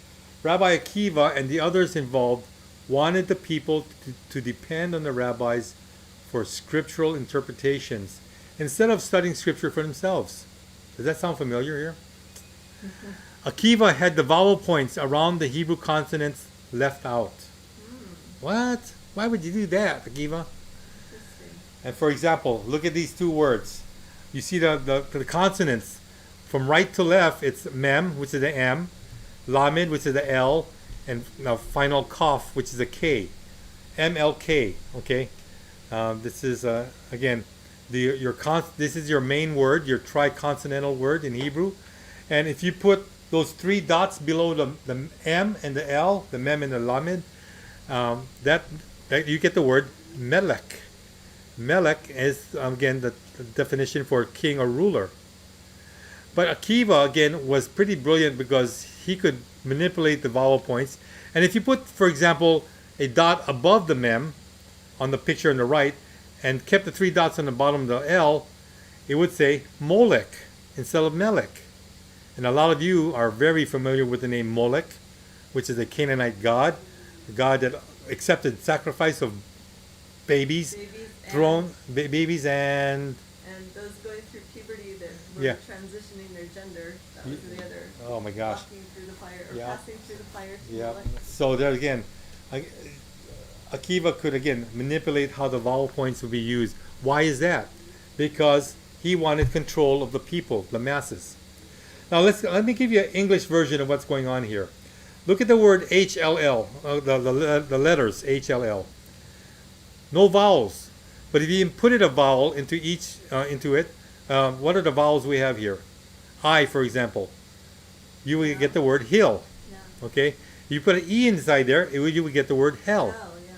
C: Rabbi Akiva and the others involved wanted the people to depend on the rabbis for scriptural interpretations instead of studying scripture for themselves. Does that sound familiar here? Akiva had the vowel points around the Hebrew consonants left out. What? Why would you do that, Akiva? And for example, look at these two words. You see the consonants from right to left. It's mem, which is the M, lamed, which is the L, and now final kaf, which is a K. MLK. Okay. This is again this is your main word, your triconsonantal word in Hebrew. And if you put those three dots below the M and the L, the mem and the lamed, that you get the word melech. Melech is, again, the definition for king or ruler. But Akiva, again, was pretty brilliant because he could manipulate the vowel points. And if you put, for example, a dot above the mem on the picture on the right and kept the three dots on the bottom of the L, it would say Molech instead of Melech. And a lot of you are very familiar with the name Molech, which is a Canaanite god, a god that accepted sacrifice of babies babies and
B: those going through puberty that were
C: Yeah.
B: transitioning their gender. That was the other.
C: oh my gosh.
B: Walking through the fire, or
C: Yeah.
B: passing through the fire to
C: Yeah.
B: Molech.
C: So there again, Akiva could again manipulate how the vowel points would be used. Why is that? Because he wanted control of the people, the masses. Now let me give you an English version of what's going on here. Look at the word HLL, the letters HLL. No vowels. But if you put a vowel into each into it, what are the vowels we have here? I, for example, you will get the word hill.
B: Yeah.
C: Okay, you put an e inside there, you would get the word hell.
B: Hell, yeah.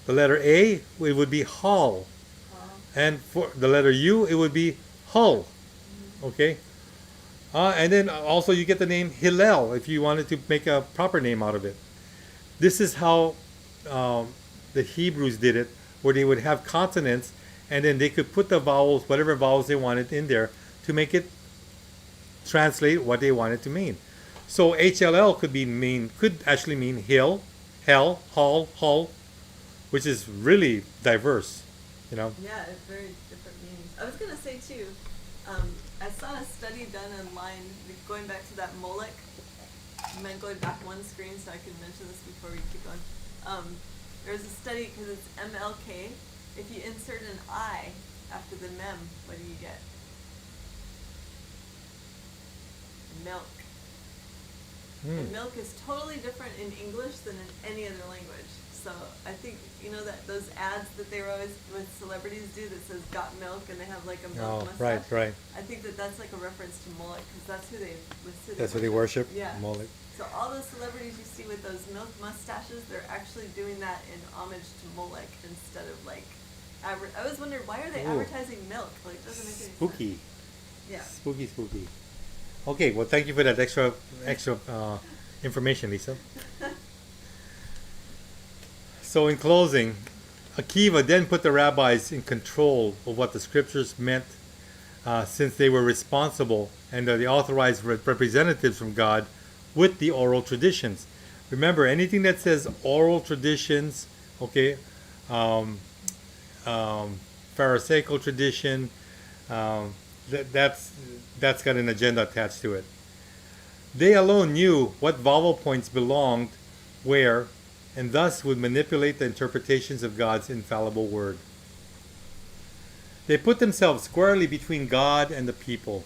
C: The letter A, it would be hall,
B: Hall.
C: and for the letter U, it would be hull. Okay, and then also you get the name Hillel if you wanted to make a proper name out of it. This is how the Hebrews did it, where they would have consonants, and then they could put the vowels, whatever vowels they wanted, in there to make it translate what they wanted to mean. So HLL could actually mean hill, hell, hall, hull, which is really diverse, you know.
B: Yeah, it's very different meanings. I was going to say too, I saw a study done online, going back to that Molech. You mind going back one screen so I can mention this before we keep going? There's a study, because it's MLK. If you insert an I after the mem, what do you get? Milk. And milk is totally different in English than in any other language. So I think, you know, that those ads that they were always with celebrities do that says "got milk" and they have like a milk mustache.
C: Right.
B: I think that that's like a reference to Moloch, because
C: That's what they worship.
B: Yeah.
C: Moloch.
B: So all those celebrities you see with those milk mustaches, they're actually doing that in homage to Moloch instead of like. I always wondered, why are they
C: Ooh.
B: advertising milk? Like, it doesn't make any
C: Spooky.
B: sense. Yeah.
C: Spooky. Okay, well, thank you for that extra information, Lisa. So in closing, Akiva then put the rabbis in control of what the scriptures meant, since they were responsible and are the authorized representatives from God with the oral traditions. Remember, anything that says oral traditions, okay, Pharisaical tradition, that's got an agenda attached to it. They alone knew what vowel points belonged where, and thus would manipulate the interpretations of God's infallible word. They put themselves squarely between God and the people.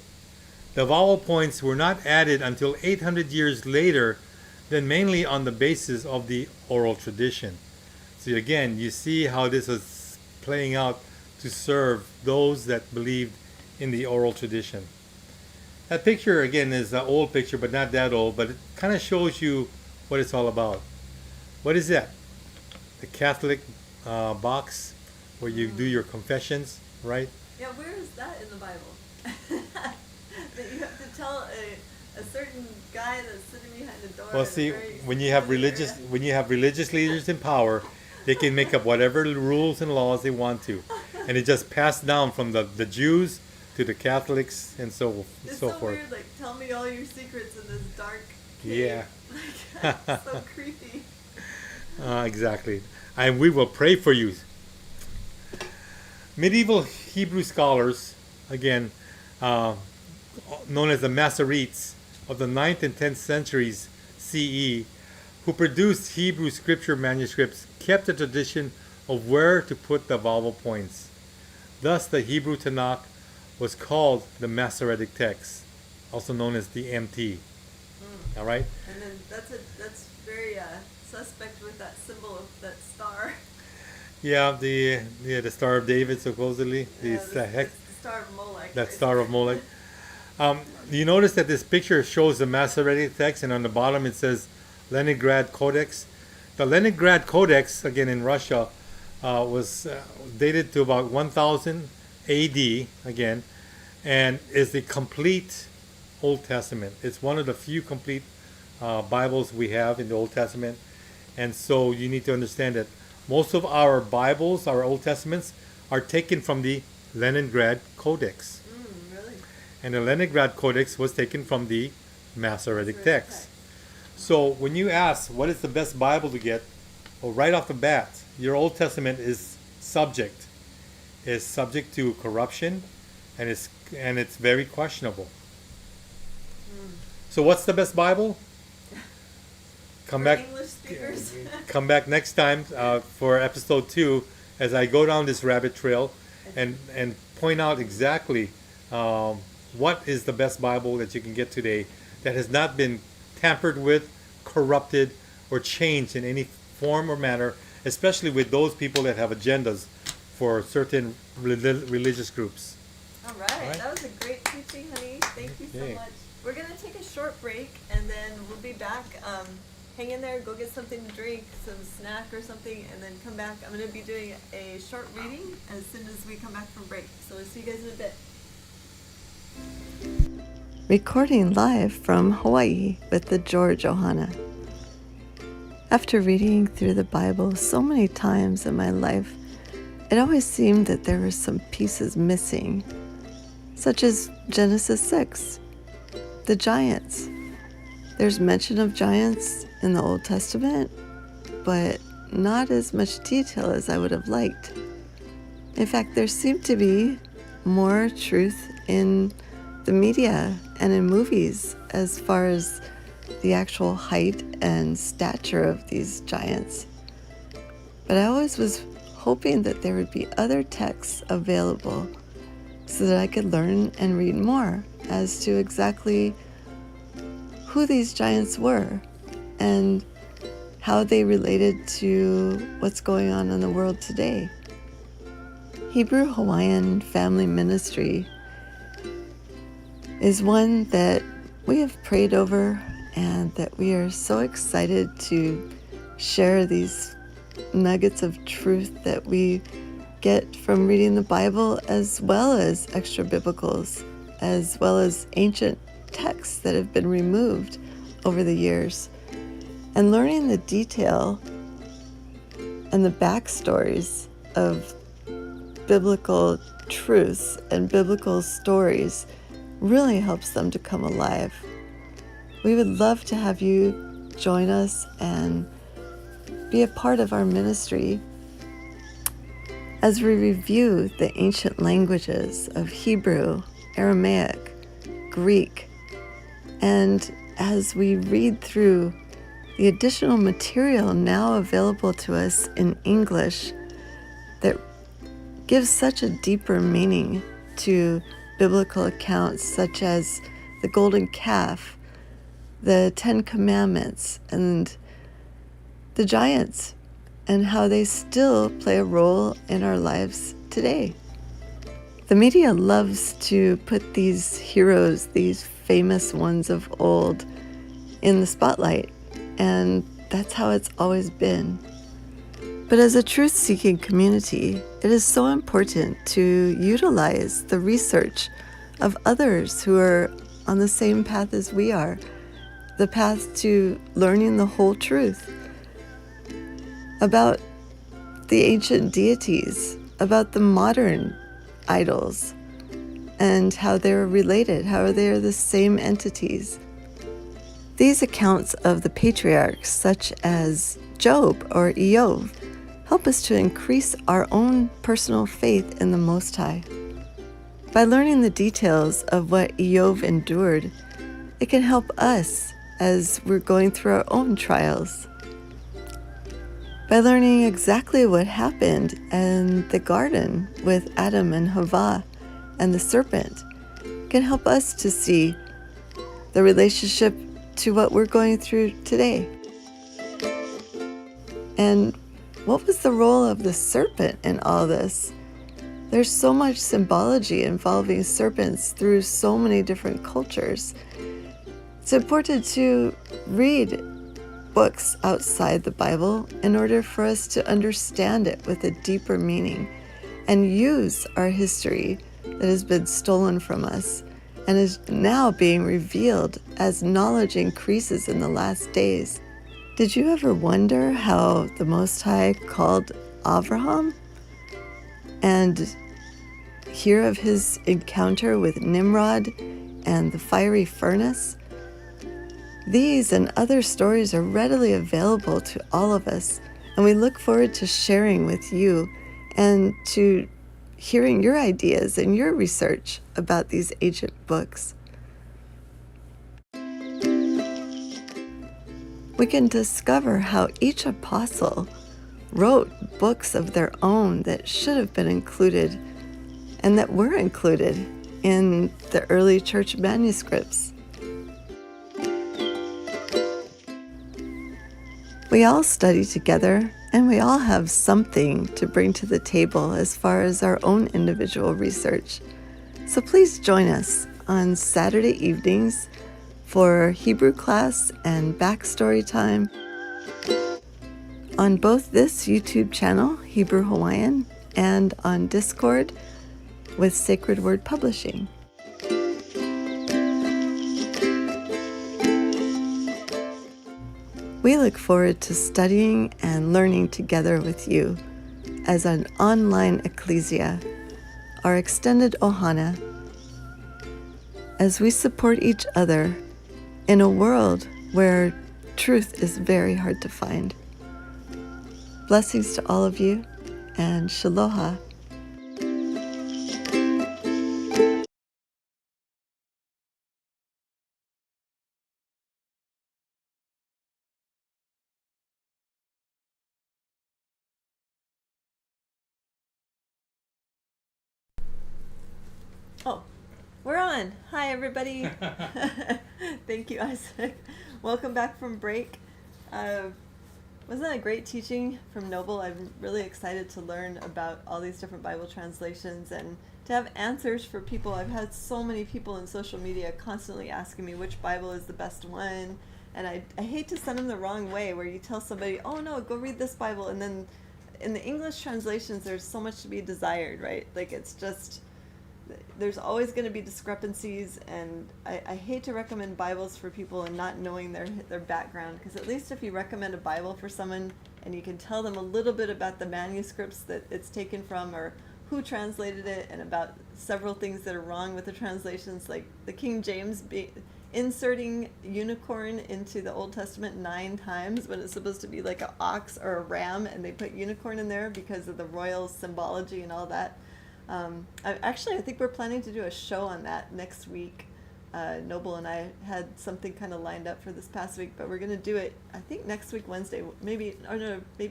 C: The vowel points were not added until 800 years later, then mainly on the basis of the oral tradition. So again, you see how this is playing out to serve those that believed in the oral tradition. That picture again is an old picture, but not that old, but it kind of shows you what it's all about. What is that? The Catholic box where you do your confessions, right?
B: Yeah, where is that in the Bible? That you have to tell a certain guy that's sitting behind the door.
C: Well,
B: in a
C: see,
B: very
C: when you have religious leaders in power, they can make up whatever rules and laws they want to, and it just passed down from the Jews to the Catholics and so
B: It's
C: so
B: so
C: forth.
B: weird, like, tell me all your secrets in this dark cave.
C: Yeah.
B: Like, that's so creepy.
C: Exactly. And we will pray for you. Medieval Hebrew scholars, again, known as the Masoretes of the 9th and 10th centuries CE, who produced Hebrew scripture manuscripts, kept the tradition of where to put the vowel points. Thus, the Hebrew Tanakh was called the Masoretic text, also known as the MT. All right?
B: And then that's very suspect with that symbol of that star.
C: Yeah, the Star of David, supposedly.
B: It's
C: The heck,
B: the Star of Molech.
C: that
B: right?
C: Star of Molech. You notice that this picture shows the Masoretic text, and on the bottom it says Leningrad Codex. The Leningrad Codex, again in Russia, was dated to about 1000 AD, again, and is the complete Old Testament. It's one of the few complete Bibles we have in the Old Testament. And so you need to understand that most of our Bibles, our Old Testaments, are taken from the Leningrad Codex.
B: Really?
C: And the Leningrad Codex was taken from the Masoretic
B: Masoretic
C: text.
B: text.
C: So when you ask what is the best Bible to get, well, right off the bat, your Old Testament is subject to corruption, and it's very questionable. So what's the best Bible? Come
B: For
C: back.
B: English speakers.
C: Come back next time for episode 2 as I go down this rabbit trail and point out exactly what is the best Bible that you can get today that has not been tampered with, corrupted, or changed in any form or manner, especially with those people that have agendas for certain religious groups.
B: All right.
C: All right.
B: That was a great teaching, honey. Thank you so
C: Okay.
B: much. We're going to take a short break and then we'll be back. Hang in there, go get something to drink, some snack or something, and then come back. I'm going to be doing a short reading as soon as we come back from break. So we'll see you guys in a bit. Recording live from Hawaii with the George Ohana. After reading through the Bible so many times in my life, it always seemed that there were some pieces missing, such as Genesis 6, the giants. There's mention of giants in the Old Testament, but not as much detail as I would have liked. In fact, there seemed to be more truth in the media and in movies as far as the actual height and stature of these giants. But I always was hoping that there would be other texts available so that I could learn and read more as to exactly who these giants were and how they related to what's going on in the world today. Hebrew Hawaiian Family Ministry is one that we have prayed over and that we are so excited to share these nuggets of truth that we get from reading the Bible, as well as extra biblicals, as well as ancient texts that have been removed over the years, and learning the detail and the backstories of biblical truths and biblical stories really helps them to come alive. We would love to have you join us and be a part of our ministry as we review the ancient languages of Hebrew, Aramaic, Greek, and as we read through the additional material now available to us in English that gives such a deeper meaning to biblical accounts such as the golden calf, the 10 Commandments, and the giants, and how they still play a role in our lives today. The media loves to put these heroes, these famous ones of old, in the spotlight, and that's how it's always been. But as a truth-seeking community, it is so important to utilize the research of others who are on the same path as we are, the path to learning the whole truth about the ancient deities, about the modern idols, and how they're related, how they're the same entities. These accounts of the patriarchs, such as Job or Iyov, help us to increase our own personal faith in the Most High. By learning the details of what Iyov endured, it can help us as we're going through our own trials. By learning exactly what happened in the garden with Adam and Havah and the serpent, can help us to see the relationship to what we're going through today. And what was the role of the serpent in all this? There's so much symbology involving serpents through so many different cultures. It's important to read books outside the Bible in order for us to understand it with a deeper meaning and use our history that has been stolen from us and is now being revealed as knowledge increases in the last days. Did you ever wonder how the Most High called Avraham and hear of his encounter with Nimrod and the fiery furnace? These and other stories are readily available to all of us, and we look forward to sharing with you and to hearing your ideas and your research about these ancient books. We can discover how each apostle wrote books of their own that should have been included and that were included in the early church manuscripts. We all study together And we all have something to bring to the table as far as our own individual research. So please join us on Saturday evenings for Hebrew class and backstory time on both this YouTube channel, Hebrew Hawaiian, and on Discord with Sacred Word Publishing. We look forward to studying and learning together with you as an online ecclesia, our extended ohana, as we support each other in a world where truth is very hard to find. Blessings to all of you, and Shaloha. Oh, we're on. Hi, everybody. Thank you, Isaac. Welcome back from break. Wasn't that a great teaching from Noble? I'm really excited to learn about all these different Bible translations and to have answers for people. I've had so many people in social media constantly asking me which Bible is the best one. And I hate to send them the wrong way where you tell somebody, oh no, go read this Bible. And then in the English translations, there's so much to be desired, right? Like it's just, there's always going to be discrepancies, and I hate to recommend Bibles for people and not knowing their background, because at least if you recommend a Bible for someone and you can tell them a little bit about the manuscripts that it's taken from or who translated it and about several things that are wrong with the translations, like the King James inserting unicorn into the Old Testament 9 times when it's supposed to be like an ox or a ram, and they put unicorn in there because of the royal symbology and all that. I think we're planning to do a show on that next week. Noble and I had something kind of lined up for this past week, but we're going to do it, I think, next week, Wednesday, maybe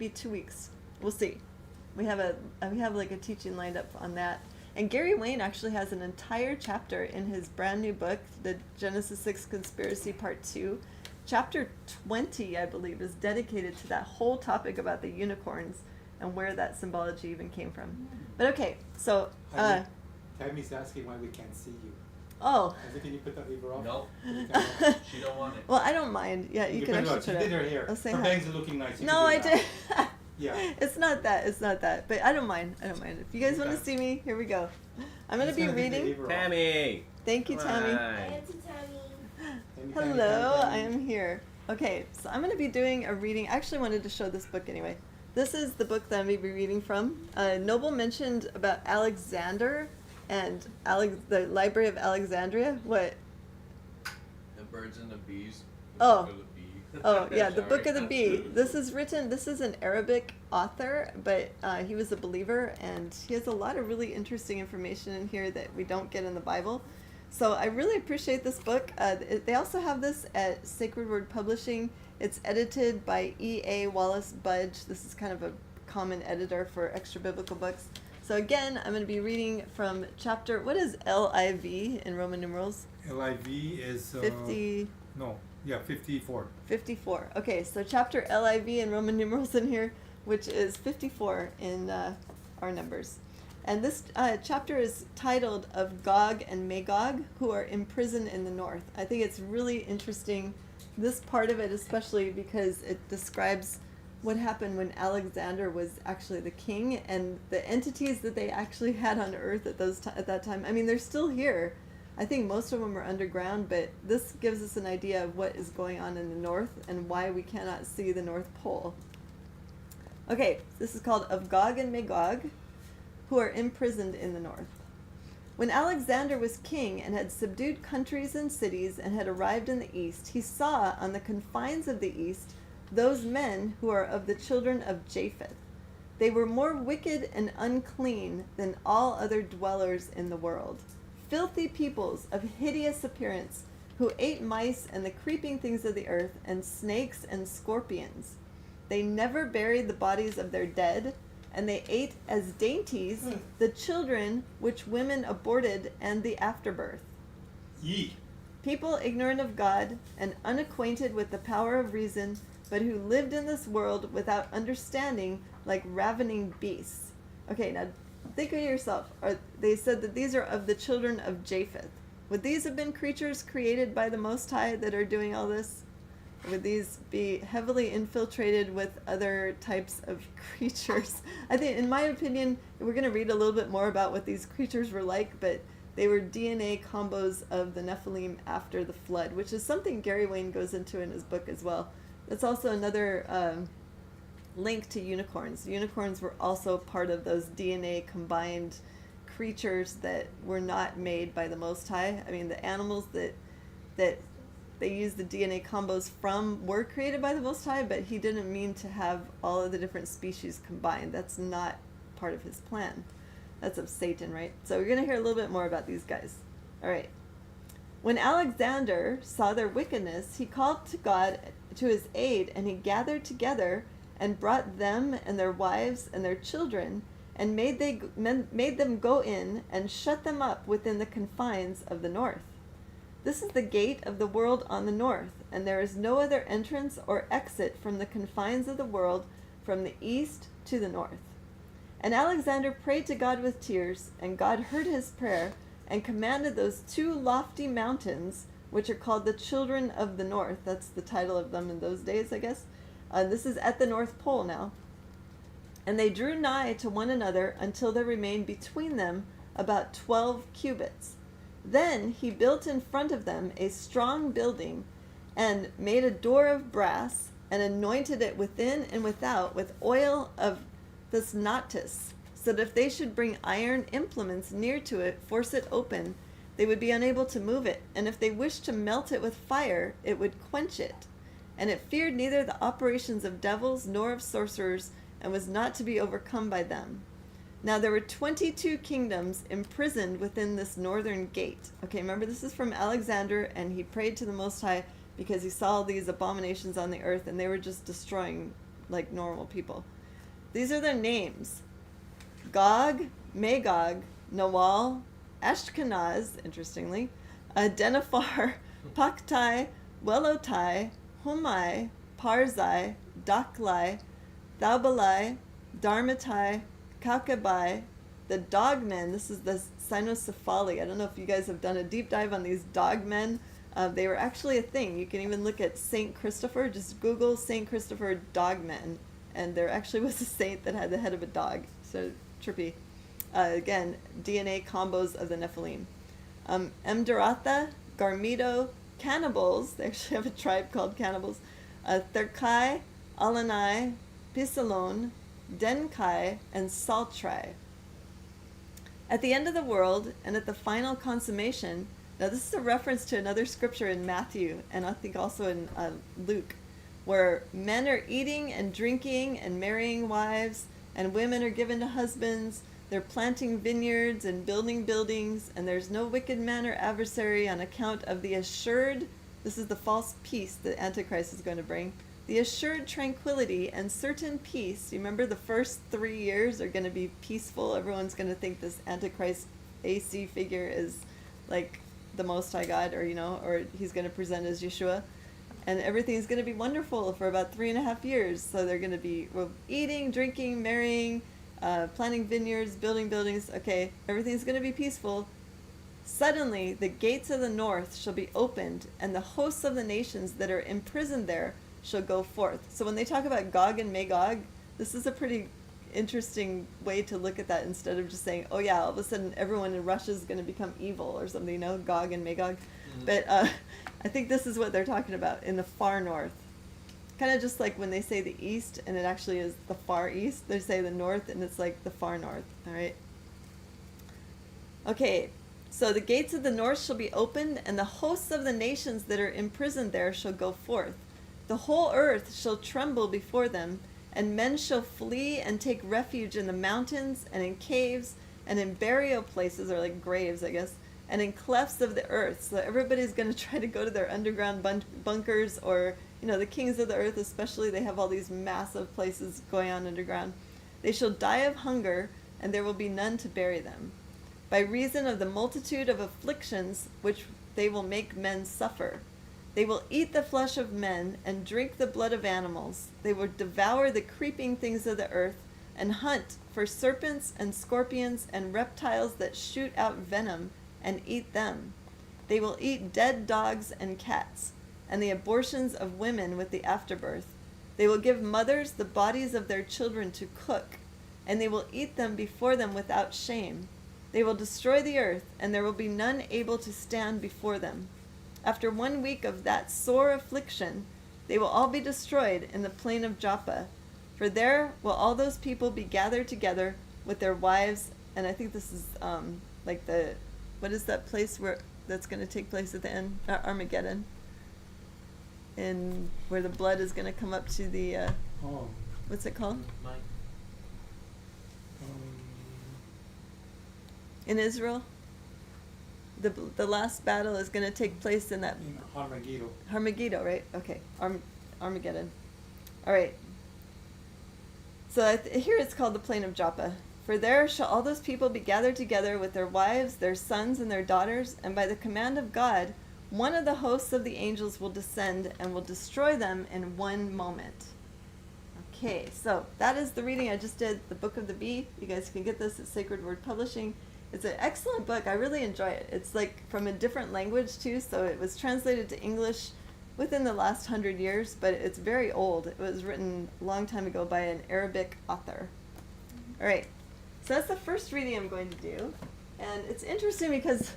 B: 2 weeks. We'll see. We have like a teaching lined up on that. And Gary Wayne actually has an entire chapter in his brand new book, The Genesis 6 Conspiracy Part 2. Chapter 20, I believe, is dedicated to that whole topic about the unicorns and where that symbology even came from. But okay, so
C: Tammy's asking why we can't see you.
B: Oh.
C: Can you put that lever off?
E: No. She don't want it.
B: Well, I don't mind. Yeah, you can actually put
C: She
B: it.
C: did her hair.
B: I'll say
C: her
B: hi.
C: bangs are looking nice. You
B: No, I
C: can do it
B: did.
C: now. Yeah.
B: It's not that. But I don't mind. If you guys want to see me, here we go. I'm going to be reading.
E: Tammy.
B: Thank you, Tammy.
E: Hi.
D: Auntie Tammy.
B: Hello, I am here. Okay, so I'm going to be doing a reading. I actually wanted to show this book anyway. This is the book that I'm going to be reading from. Noble mentioned about Alexander and the Library of Alexandria. What?
E: The birds and the bees.
B: Oh.
E: Book of the bee.
B: Oh, yeah, the
E: Sorry.
B: Book of the Bee. This is an Arabic author, but he was a believer, and he has a lot of really interesting information in here that we don't get in the Bible. So I really appreciate this book. They also have this at Sacred Word Publishing. It's edited by E.A. Wallace Budge. This is kind of a common editor for extra biblical books. So again, I'm going to be reading from chapter, what is LIV in Roman numerals?
C: LIV is
B: 50.
C: No, yeah, 54.
B: 54. Okay, so chapter LIV in Roman numerals in here, which is 54 in our numbers. And this chapter is titled Of Gog and Magog, who are imprisoned in the north. I think it's really interesting, this part of it especially, because it describes what happened when Alexander was actually the king and the entities that they actually had on earth at that time. I mean, they're still here. I think most of them are underground, but this gives us an idea of what is going on in the north and why we cannot see the North Pole. Okay, this is called Of Gog and Magog, who are imprisoned in the north. When Alexander was king and had subdued countries and cities and had arrived in the east, he saw on the confines of the east those men who are of the children of Japheth. They were more wicked and unclean than all other dwellers in the world. Filthy peoples of hideous appearance, who ate mice and the creeping things of the earth, and snakes and scorpions. They never buried the bodies of their dead, and they ate as dainties the children which women aborted and the afterbirth.
C: Yee.
B: People ignorant of God and unacquainted with the power of reason but who lived in this world without understanding, like ravening beasts. Okay, now think of yourself. They said that these are of the children of Japheth. Would these have been creatures created by the Most High that are doing all this? Would these be heavily infiltrated with other types of creatures? I think, in my opinion, we're going to read a little bit more about what these creatures were like, but they were DNA combos of the Nephilim after the flood, which is something Gary Wayne goes into in his book as well. That's also another link to unicorns. Unicorns were also part of those DNA combined creatures that were not made by the Most High. I mean, the animals that they used the DNA combos from were created by the Most High, but he didn't mean to have all of the different species combined. That's not part of his plan. That's of Satan, right? So we're going to hear a little bit more about these guys. All right. When Alexander saw their wickedness, he called to God to his aid, and he gathered together and brought them and their wives and their children, and made them go in and shut them up within the confines of the north. This is the gate of the world on the north, and there is no other entrance or exit from the confines of the world from the east to the north. And Alexander prayed to God with tears, and God heard his prayer and commanded those two lofty mountains, which are called the children of the north. That's the title of them in those days, I guess. This is at the North Pole now. And they drew nigh to one another until there remained between them about 12 cubits. Then he built in front of them a strong building, and made a door of brass, and anointed it within and without with oil of thisnatus, so that if they should bring iron implements near to it, force it open, they would be unable to move it, and if they wished to melt it with fire, it would quench it. And it feared neither the operations of devils nor of sorcerers, and was not to be overcome by them. Now there were 22 kingdoms imprisoned within this northern gate. Okay, remember, this is from Alexander, and he prayed to the Most High because he saw these abominations on the earth, and they were just destroying like normal people. These are their names: Gog, Magog, Nawal, Ashkenaz, interestingly, Denethor, Paktai, Welotai, Humai, Parzai, Daklai, Thaubalai, Darmatai, Kakabai, the dogmen. This is the cynocephali. I don't know if you guys have done a deep dive on these dogmen. They were actually a thing. You can even look at Saint Christopher. Just Google Saint Christopher dogmen, and there actually was a saint that had the head of a dog. So trippy. Again, DNA combos of the Nephilim. Mdaratha, Garmido, cannibals. They actually have a tribe called cannibals. Therkai, Alanai, Pisalon, Denkai, and Saltrai. At the end of the world, and at the final consummation, now this is a reference to another scripture in Matthew, and I think also in Luke, where men are eating and drinking and marrying wives, and women are given to husbands. They're planting vineyards and building buildings, and there's no wicked man or adversary on account of the assured, this is the false peace that Antichrist is going to bring, the assured tranquility and certain peace. You remember the first 3 years are going to be peaceful. Everyone's going to think this Antichrist AC figure is like the Most High God, or, or he's going to present as Yeshua. And everything's going to be wonderful for about 3.5 years. So they're going to be eating, drinking, marrying, planting vineyards, building buildings. Okay, everything's going to be peaceful. Suddenly, the gates of the north shall be opened, and the hosts of the nations that are imprisoned there shall go forth. So when they talk about Gog and Magog, this is a pretty interesting way to look at that, instead of just saying, oh yeah, all of a sudden everyone in Russia is going to become evil or something, Gog and Magog. Mm-hmm. But I think this is what they're talking about in the far north. Kind of just like when they say the east, and it actually is the far east. They say the north, and it's like the far north, all right? Okay, so the gates of the north shall be opened, and the hosts of the nations that are imprisoned there shall go forth. The whole earth shall tremble before them, and men shall flee and take refuge in the mountains and in caves and in burial places, or like graves, I guess, and in clefts of the earth. So everybody's going to try to go to their underground bunkers, or, the kings of the earth especially, they have all these massive places going on underground. They shall die of hunger, and there will be none to bury them, by reason of the multitude of afflictions which they will make men suffer. They will eat the flesh of men and drink the blood of animals. They will devour the creeping things of the earth and hunt for serpents and scorpions and reptiles that shoot out venom and eat them. They will eat dead dogs and cats and the abortions of women with the afterbirth. They will give mothers the bodies of their children to cook, and they will eat them before them without shame. They will destroy the earth, and there will be none able to stand before them. After 1 week of that sore affliction, they will all be destroyed in the plain of Joppa. For there will all those people be gathered together with their wives. And I think this is like the, what is that place where that's going to take place at the end? Armageddon. And where the blood is going to come up to the,
C: Oh.
B: what's it called?
E: Mike.
B: In Israel. The last battle is going to take place in that
C: Armageddon.
B: Armageddon, right? Okay, Armageddon. All right. So here it's called the plain of Joppa. For there shall all those people be gathered together with their wives, their sons, and their daughters, and by the command of God, one of the hosts of the angels will descend and will destroy them in 1 moment. Okay, so that is the reading I just did, the Book of the Bee. You guys can get this at Sacred Word Publishing. It's an excellent book. I really enjoy it. It's like from a different language too, so it was translated to English within the last 100 years, but it's very old. It was written a long time ago by an Arabic author. All right, so that's the first reading I'm going to do. And it's interesting because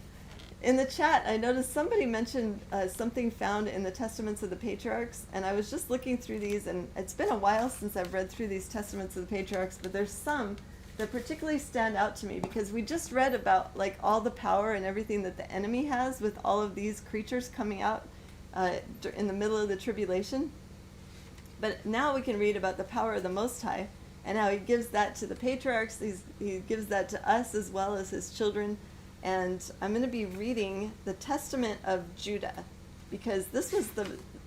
B: in the chat, I noticed somebody mentioned something found in the Testaments of the Patriarchs, and I was just looking through these, and it's been a while since I've read through these Testaments of the Patriarchs, but there's some that particularly stand out to me because we just read about like all the power and everything that the enemy has with all of these creatures coming out in the middle of the tribulation. But now we can read about the power of the Most High and how he gives that to the patriarchs. He gives that to us as well as his children. And I'm going to be reading the Testament of Judah because this was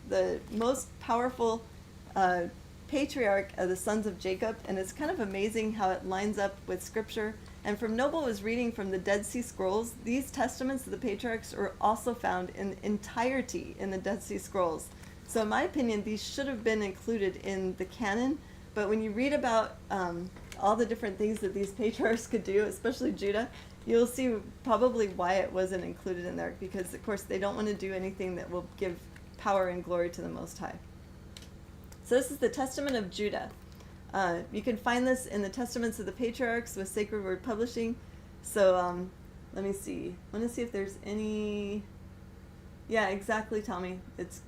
B: the most powerful patriarch of the sons of Jacob, and it's kind of amazing how it lines up with scripture. And from Noble was reading from the Dead Sea Scrolls, these testaments of the patriarchs are also found in entirety in the Dead Sea Scrolls. So in my opinion, these should have been included in the canon, but when you read about all the different things that these patriarchs could do, especially Judah, you'll see probably why it wasn't included in there, because of course they don't want to do anything that will give power and glory to the Most High. So this is the Testament of Judah. You can find this in the Testaments of the Patriarchs with Sacred Word Publishing. So let me see. I want to see if there's any... Yeah, exactly, Tommy. It's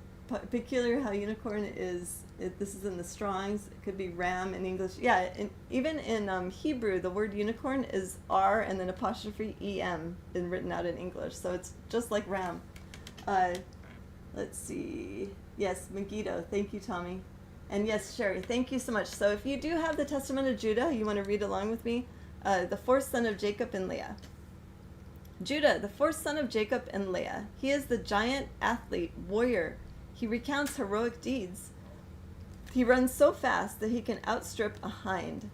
B: peculiar how unicorn is... this is in the Strongs. It could be ram in English. Yeah, even in Hebrew, the word unicorn is R and then apostrophe EM and written out in English. So it's just like ram. Let's see. Yes, Megiddo. Thank you, Tommy. And yes, Sherry, thank you so much. So if you do have the Testament of Judah, you want to read along with me, the fourth son of Jacob and Leah. Judah, the fourth son of Jacob and Leah. He is the giant athlete, warrior. He recounts heroic deeds. He runs so fast that he can outstrip a hind.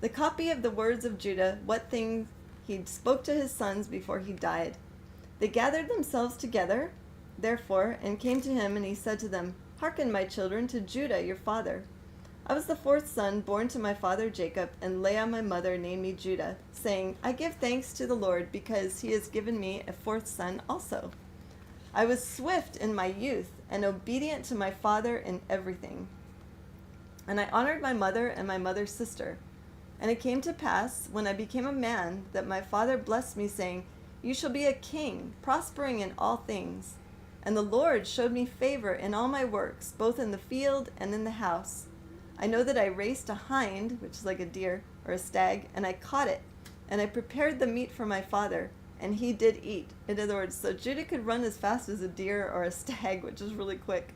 B: The copy of the words of Judah, what thing he spoke to his sons before he died. They gathered themselves together, therefore, and came to him, and he said to them, Hearken, my children, to Judah your father. I was the fourth son born to my father Jacob, and Leah my mother named me Judah, saying, I give thanks to the Lord, because he has given me a fourth son also. I was swift in my youth, and obedient to my father in everything. And I honored my mother and my mother's sister. And it came to pass, when I became a man, that my father blessed me, saying, You shall be a king, prospering in all things. And the Lord showed me favor in all my works, both in the field and in the house. I know that I raced a hind, which is like a deer, or a stag, and I caught it. And I prepared the meat for my father, and he did eat. In other words, so Judah could run as fast as a deer or a stag, which is really quick.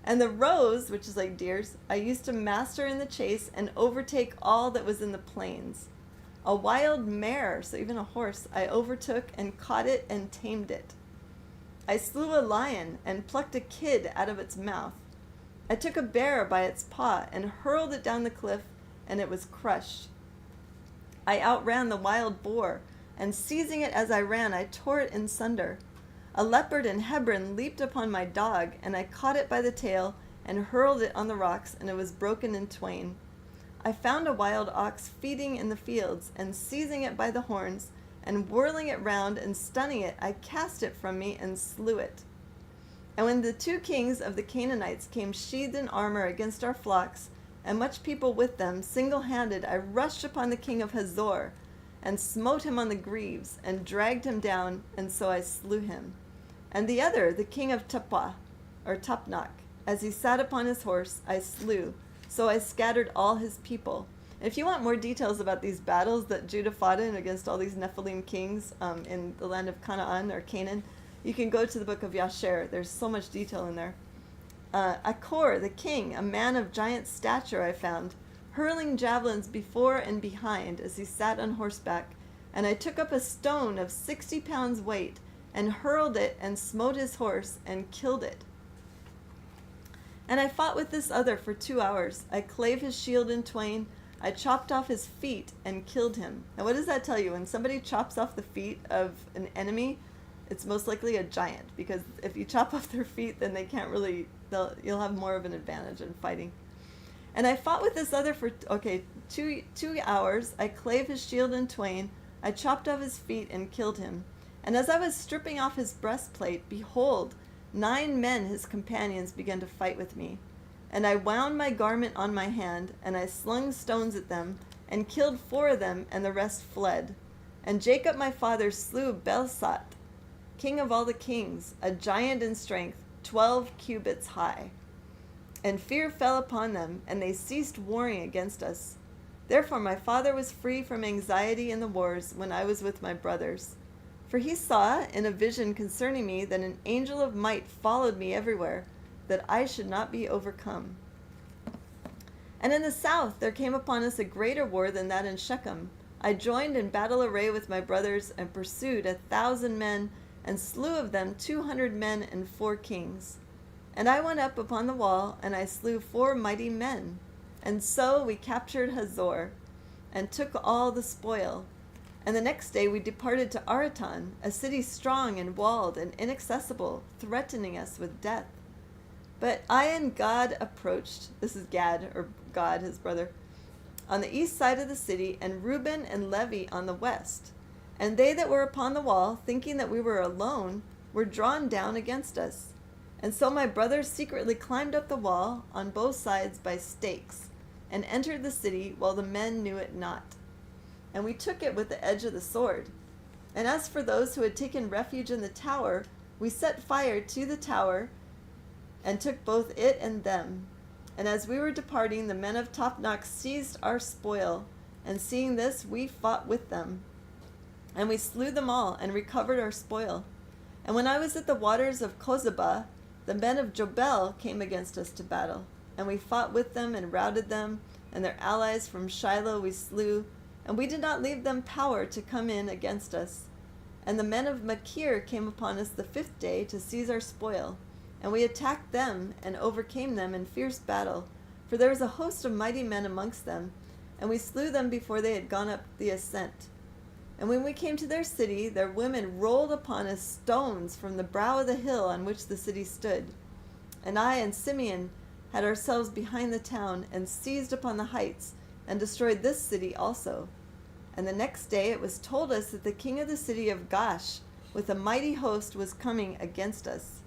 B: And the roes, which is like deers, I used to master in the chase and overtake all that was in the plains. A wild mare, so even a horse, I overtook and caught it and tamed it. I slew a lion and plucked a kid out of its mouth. I took a bear by its paw and hurled it down the cliff, and it was crushed. I outran the wild boar, and seizing it as I ran, I tore it in sunder. A leopard in Hebron leaped upon my dog, and I caught it by the tail and hurled it on the rocks, and it was broken in twain. I found a wild ox feeding in the fields, and seizing it by the horns, and whirling it round and stunning it, I cast it from me and slew it. And when the 2 kings of the Canaanites came sheathed in armor against our flocks, and much people with them, single-handed, I rushed upon the king of Hazor, and smote him on the greaves, and dragged him down, and so I slew him. And the other, the king of Tappuah, or Tapnach, as he sat upon his horse, I slew. So I scattered all his people. And if you want more details about these battles that Judah fought in against all these Nephilim kings in the land of Canaan or Canaan, you can go to the book of Yasher. There's so much detail in there. Achor, the king, a man of giant stature, I found, hurling javelins before and behind as he sat on horseback. And I took up a stone of 60 pounds weight, and hurled it, and smote his horse, and killed it. And I fought with this other for 2 hours. I clave his shield in twain. I chopped off his feet, and killed him. Now what does that tell you? When somebody chops off the feet of an enemy, it's most likely a giant, because if you chop off their feet, then they can't really, you'll have more of an advantage in fighting. And I fought with this other for, 2 hours. I clave his shield in twain. I chopped off his feet and killed him. And as I was stripping off his breastplate, behold, 9 men, his companions, began to fight with me. And I wound my garment on my hand, and I slung stones at them, and killed 4 of them, and the rest fled. And Jacob my father slew Belsat, king of all the kings, a giant in strength, 12 cubits high. And fear fell upon them, and they ceased warring against us. Therefore my father was free from anxiety in the wars when I was with my brothers. For he saw in a vision concerning me that an angel of might followed me everywhere, that I should not be overcome. And in the south there came upon us a greater war than that in Shechem. I joined in battle array with my brothers, and pursued 1,000 men, and slew of them 200 men and 4 kings. And I went up upon the wall, and I slew 4 mighty men. And so we captured Hazor, and took all the spoil. And the next day we departed to Araton, a city strong and walled and inaccessible, threatening us with death. But I and Gad approached, this is Gad, or God, his brother, on the east side of the city, and Reuben and Levi on the west. And they that were upon the wall, thinking that we were alone, were drawn down against us. And so my brothers secretly climbed up the wall on both sides by stakes, and entered the city while the men knew it not. And we took it with the edge of the sword. And as for those who had taken refuge in the tower, we set fire to the tower, and took both it and them. And as we were departing, the men of Tapnach seized our spoil, and seeing this, we fought with them. And we slew them all, and recovered our spoil. And when I was at the waters of Kozeba, the men of Jobel came against us to battle. And we fought with them, and routed them, and their allies from Shiloh we slew, and we did not leave them power to come in against us. And the men of Machir came upon us the 5th day to seize our spoil. And we attacked them, and overcame them in fierce battle, for there was a host of mighty men amongst them, and we slew them before they had gone up the ascent. And when we came to their city, their women rolled upon us stones from the brow of the hill on which the city stood. And I and Simeon had ourselves behind the town, and seized upon the heights, and destroyed this city also. And the next day it was told us that the king of the city of Gash, with a mighty host, was coming against us.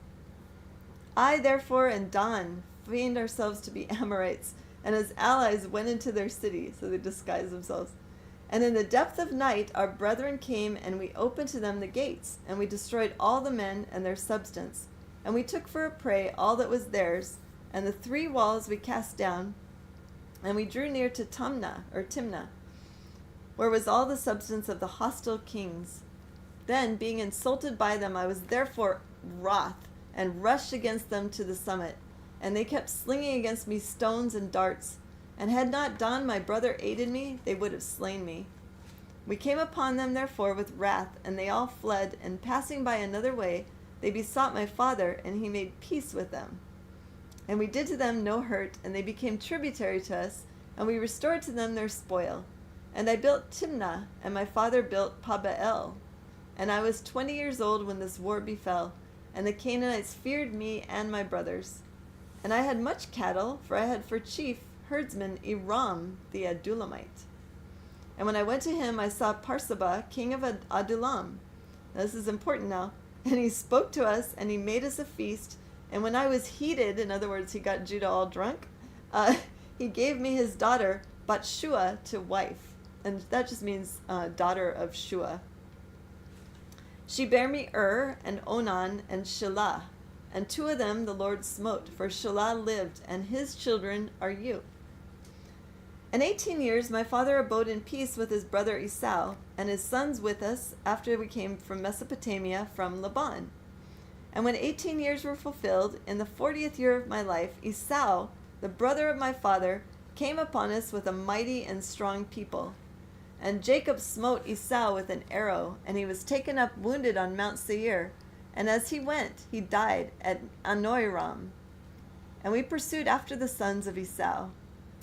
B: I therefore and Dan feigned ourselves to be Amorites, and as allies went into their city, so they disguised themselves. And in the depth of night our brethren came, and we opened to them the gates, and we destroyed all the men and their substance. And we took for a prey all that was theirs, and the 3 walls we cast down, and we drew near to Timnah, where was all the substance of the hostile kings. Then, being insulted by them, I was therefore wroth, and rushed against them to the summit. And they kept slinging against me stones and darts. And had not Dan my brother aided me, they would have slain me. We came upon them therefore with wrath, and they all fled, and passing by another way, they besought my father, and he made peace with them. And we did to them no hurt, and they became tributary to us, and we restored to them their spoil. And I built Timnah, and my father built Pabael. And I was 20 years old when this war befell, and the Canaanites feared me and my brothers. And I had much cattle, for I had for chief herdsman Iram the Adulamite. And when I went to him, I saw Parsaba, king of Adulam. Now, this is important now. And he spoke to us, and he made us a feast. And when I was heated, in other words, he got Judah all drunk, he gave me his daughter, Batshua, to wife. And that just means daughter of Shua. She bare me and Onan and Shelah, and two of them the Lord smote, for Shelah lived, and his children are you. And 18 years my father abode in peace with his brother Esau, and his sons with us, after we came from Mesopotamia from Laban. And when 18 years were fulfilled, in the 40th year of my life, Esau, the brother of my father, came upon us with a mighty and strong people. And Jacob smote Esau with an arrow, and he was taken up wounded on Mount Seir. And as he went, he died at Anoiram. And we pursued after the sons of Esau.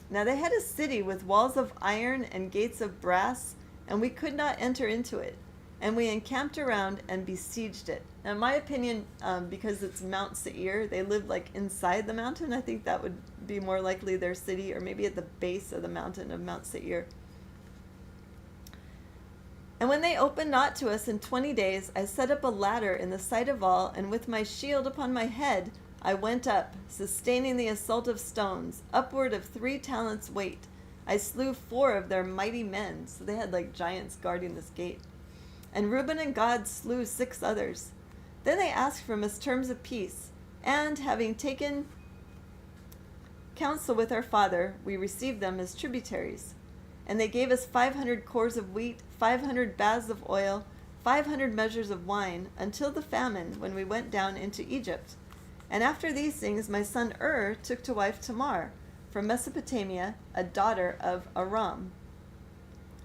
B: Now they had a city with walls of iron and gates of brass, and we could not enter into it. And we encamped around and besieged it. Now, in my opinion, because it's Mount Seir, they lived like inside the mountain. I think that would be more likely their city, or maybe at the base of the mountain of Mount Seir. And when they opened not to us in 20 days, I set up a ladder in the sight of all, and with my shield upon my head, I went up, sustaining the assault of stones, upward of 3 talents weight. I slew 4 of their mighty men. So they had like giants guarding this gate. And Reuben and Gad slew 6 others. Then they asked from us terms of peace, and having taken counsel with our father, we received them as tributaries. And they gave us 500 cores of wheat, 500 baths of oil, 500 measures of wine, until the famine, when we went down into Egypt. And after these things, my son took to wife Tamar, from Mesopotamia, a daughter of Aram.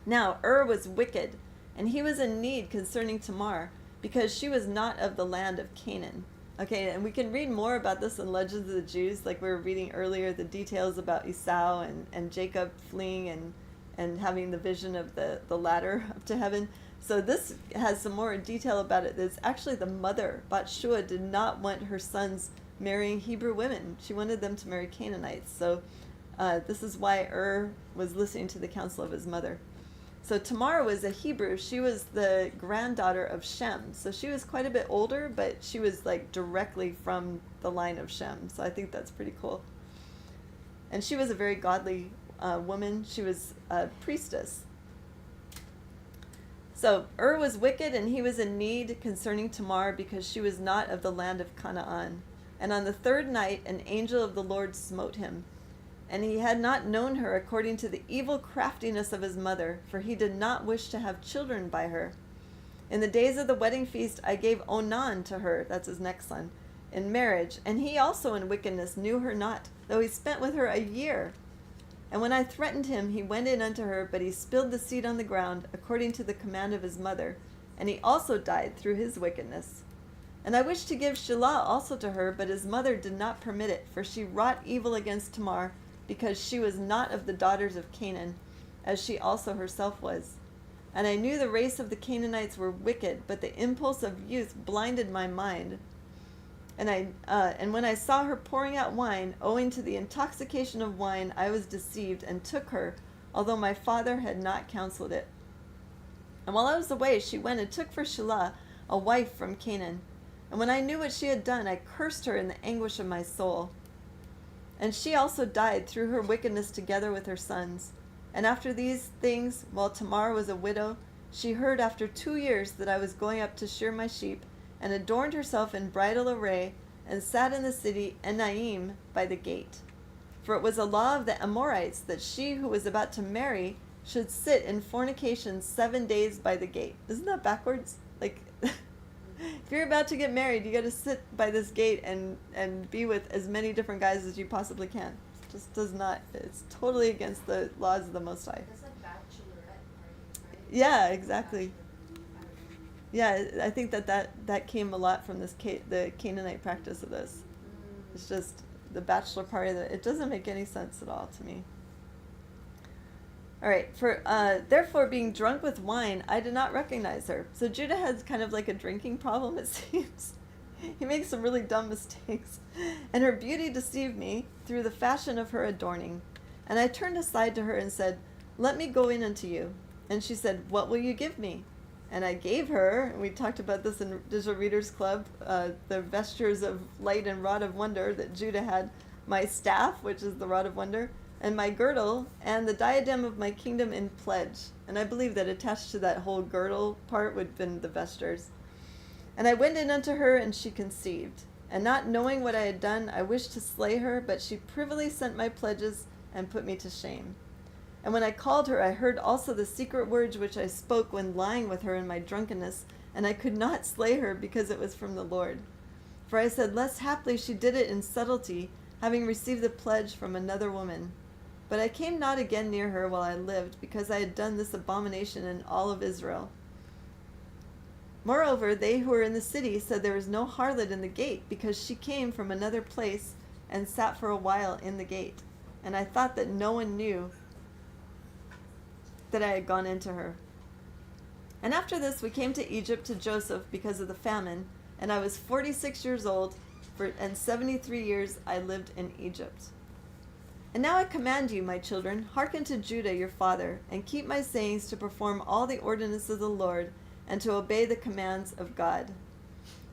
B: Now was wicked, and he was in need concerning Tamar, because she was not of the land of Canaan. Okay, and we can read more about this in Legends of the Jews, like we were reading earlier, the details about Esau and Jacob fleeing and having the vision of the ladder up to heaven. So this has some more detail about it. It's actually the mother, Batshua, did not want her sons marrying Hebrew women. She wanted them to marry Canaanites. So this is why was listening to the counsel of his mother. So Tamar was a Hebrew. She was the granddaughter of Shem. So she was quite a bit older, but she was like directly from the line of Shem. So I think that's pretty cool. And she was a very godly woman. She was a priestess. So was wicked, and he was in need concerning Tamar, because she was not of the land of Canaan. And on the 3rd night an angel of the Lord smote him. And he had not known her according to the evil craftiness of his mother, for he did not wish to have children by her. In the days of the wedding feast I gave Onan to her, that's his next son, in marriage, and he also in wickedness knew her not, though he spent with her a year. And when I threatened him, he went in unto her, but he spilled the seed on the ground, according to the command of his mother, and he also died through his wickedness. And I wished to give Shelah also to her, but his mother did not permit it, for she wrought evil against Tamar, because she was not of the daughters of Canaan, as she also herself was. And I knew the race of the Canaanites were wicked, but the impulse of youth blinded my mind. And when I saw her pouring out wine, owing to the intoxication of wine, I was deceived and took her, although my father had not counseled it. And while I was away, she went and took for Shelah a wife from Canaan. And when I knew what she had done, I cursed her in the anguish of my soul. And she also died through her wickedness together with her sons. And after these things, while Tamar was a widow, she heard after 2 years that I was going up to shear my sheep, and adorned herself in bridal array, and sat in the city Enaim by the gate. For it was a law of the Amorites that she who was about to marry should sit in fornication 7 days by the gate. Isn't that backwards? Like, if you're about to get married, you got to sit by this gate and be with as many different guys as you possibly can. It just does not, it's totally against the laws of the Most High.
D: That's like bachelorette party, right?
B: Yeah, exactly. Yeah, I think that came a lot from the Canaanite practice of this. It's just the bachelor party. It doesn't make any sense at all to me. All right. Therefore, being drunk with wine, I did not recognize her. So Judah has kind of like a drinking problem, it seems. He makes some really dumb mistakes. And her beauty deceived me through the fashion of her adorning. And I turned aside to her and said, "Let me go in unto you." And she said, "What will you give me?" And I gave her, and we talked about this in Digital Readers Club, the vestures of light and rod of wonder that Judah had, my staff, which is the rod of wonder, and my girdle, and the diadem of my kingdom in pledge. And I believe that attached to that whole girdle part would have been the vestures. And I went in unto her, and she conceived. And not knowing what I had done, I wished to slay her, but she privily sent my pledges and put me to shame. And when I called her, I heard also the secret words which I spoke when lying with her in my drunkenness, and I could not slay her because it was from the Lord. For I said, lest haply she did it in subtlety, having received the pledge from another woman. But I came not again near her while I lived, because I had done this abomination in all of Israel. Moreover, they who were in the city said there was no harlot in the gate, because she came from another place and sat for a while in the gate. And I thought that no one knew that I had gone into her. And after this we came to Egypt to Joseph because of the famine, and I was 46 years old, and 73 years I lived in Egypt. And now I command you, my children, hearken to Judah your father, and keep my sayings to perform all the ordinances of the Lord, and to obey the commands of God.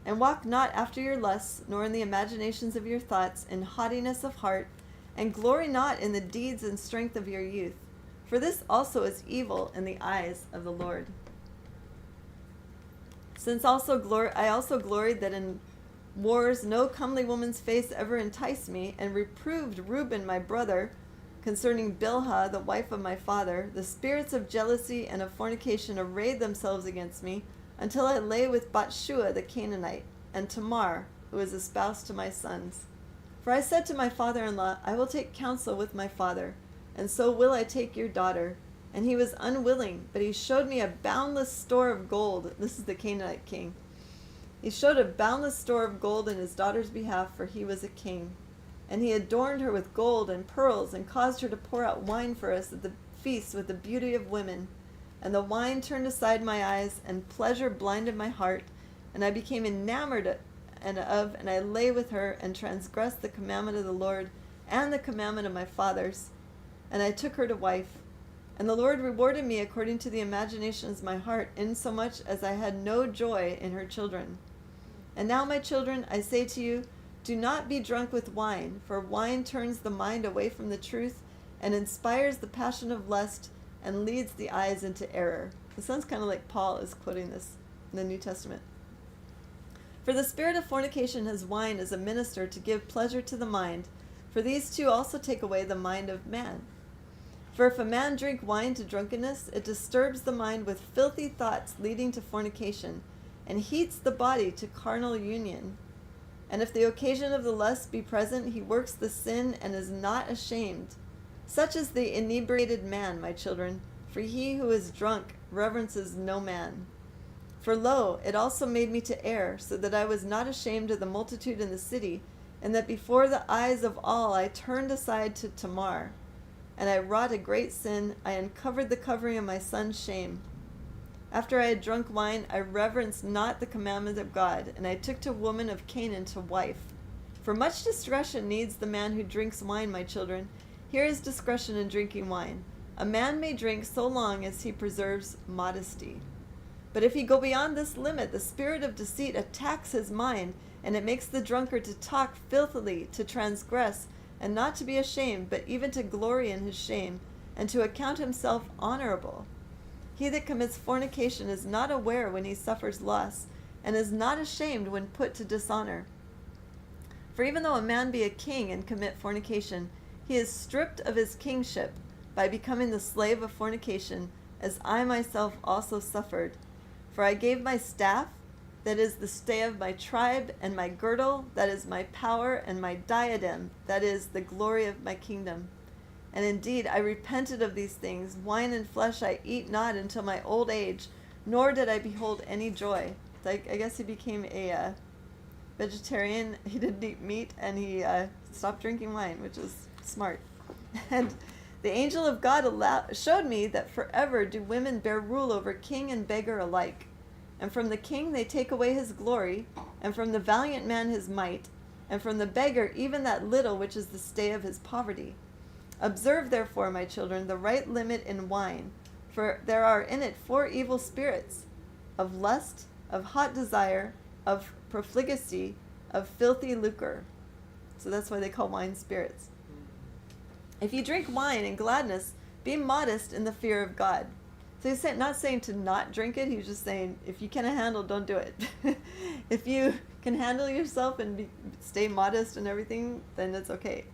B: And walk not after your lusts, nor in the imaginations of your thoughts, in haughtiness of heart, and glory not in the deeds and strength of your youth, for this also is evil in the eyes of the Lord. Since I also gloried that in wars no comely woman's face ever enticed me, and reproved Reuben my brother concerning Bilhah the wife of my father, the spirits of jealousy and of fornication arrayed themselves against me, until I lay with Bathshua the Canaanite, and Tamar, who was espoused to my sons. For I said to my father-in-law, I will take counsel with my father, and so will I take your daughter. And he was unwilling, but he showed me a boundless store of gold. This is the Canaanite king. He showed a boundless store of gold in his daughter's behalf, for he was a king. And he adorned her with gold and pearls, and caused her to pour out wine for us at the feast with the beauty of women. And the wine turned aside my eyes, and pleasure blinded my heart, and I became enamored and I lay with her, and transgressed the commandment of the Lord, and the commandment of my fathers. And I took her to wife. And the Lord rewarded me according to the imaginations of my heart, insomuch as I had no joy in her children. And now, my children, I say to you, do not be drunk with wine, for wine turns the mind away from the truth, and inspires the passion of lust, and leads the eyes into error. It sounds kind of like Paul is quoting this in the New Testament. For the spirit of fornication has wine as a minister to give pleasure to the mind, for these two also take away the mind of man. For if a man drink wine to drunkenness, it disturbs the mind with filthy thoughts leading to fornication, and heats the body to carnal union. And if the occasion of the lust be present, he works the sin and is not ashamed. Such is the inebriated man, my children, for he who is drunk reverences no man. For lo, it also made me to err, so that I was not ashamed of the multitude in the city, and that before the eyes of all I turned aside to Tamar. And I wrought a great sin, I uncovered the covering of my son's shame. After I had drunk wine, I reverenced not the commandment of God, and I took a woman of Canaan to wife. For much discretion needs the man who drinks wine, my children. Here is discretion in drinking wine. A man may drink so long as he preserves modesty. But if he go beyond this limit, the spirit of deceit attacks his mind, and it makes the drunkard to talk filthily, to transgress, and not to be ashamed, but even to glory in his shame, and to account himself honorable. He that commits fornication is not aware when he suffers loss, and is not ashamed when put to dishonor. For even though a man be a king and commit fornication, he is stripped of his kingship by becoming the slave of fornication, as I myself also suffered. For I gave my staff, that is the stay of my tribe, and my girdle, that is my power, and my diadem, that is the glory of my kingdom. And indeed I repented of these things. Wine and flesh I eat not until my old age, nor did I behold any joy. I guess he became a vegetarian. He didn't eat meat, and he stopped drinking wine, which is smart. And The angel of God showed me that forever do women bear rule over king and beggar alike. And from the king they take away his glory, and from the valiant man his might, and from the beggar even that little which is the stay of his poverty. Observe therefore, my children, the right limit in wine, for there are in it 4 evil spirits, of lust, of hot desire, of profligacy, of filthy lucre. So that's why they call wine spirits. If you drink wine in gladness, be modest in the fear of God. So he's not saying to not drink it. He's just saying if you can handle, don't do it. If you can handle yourself and stay modest and everything, then it's okay.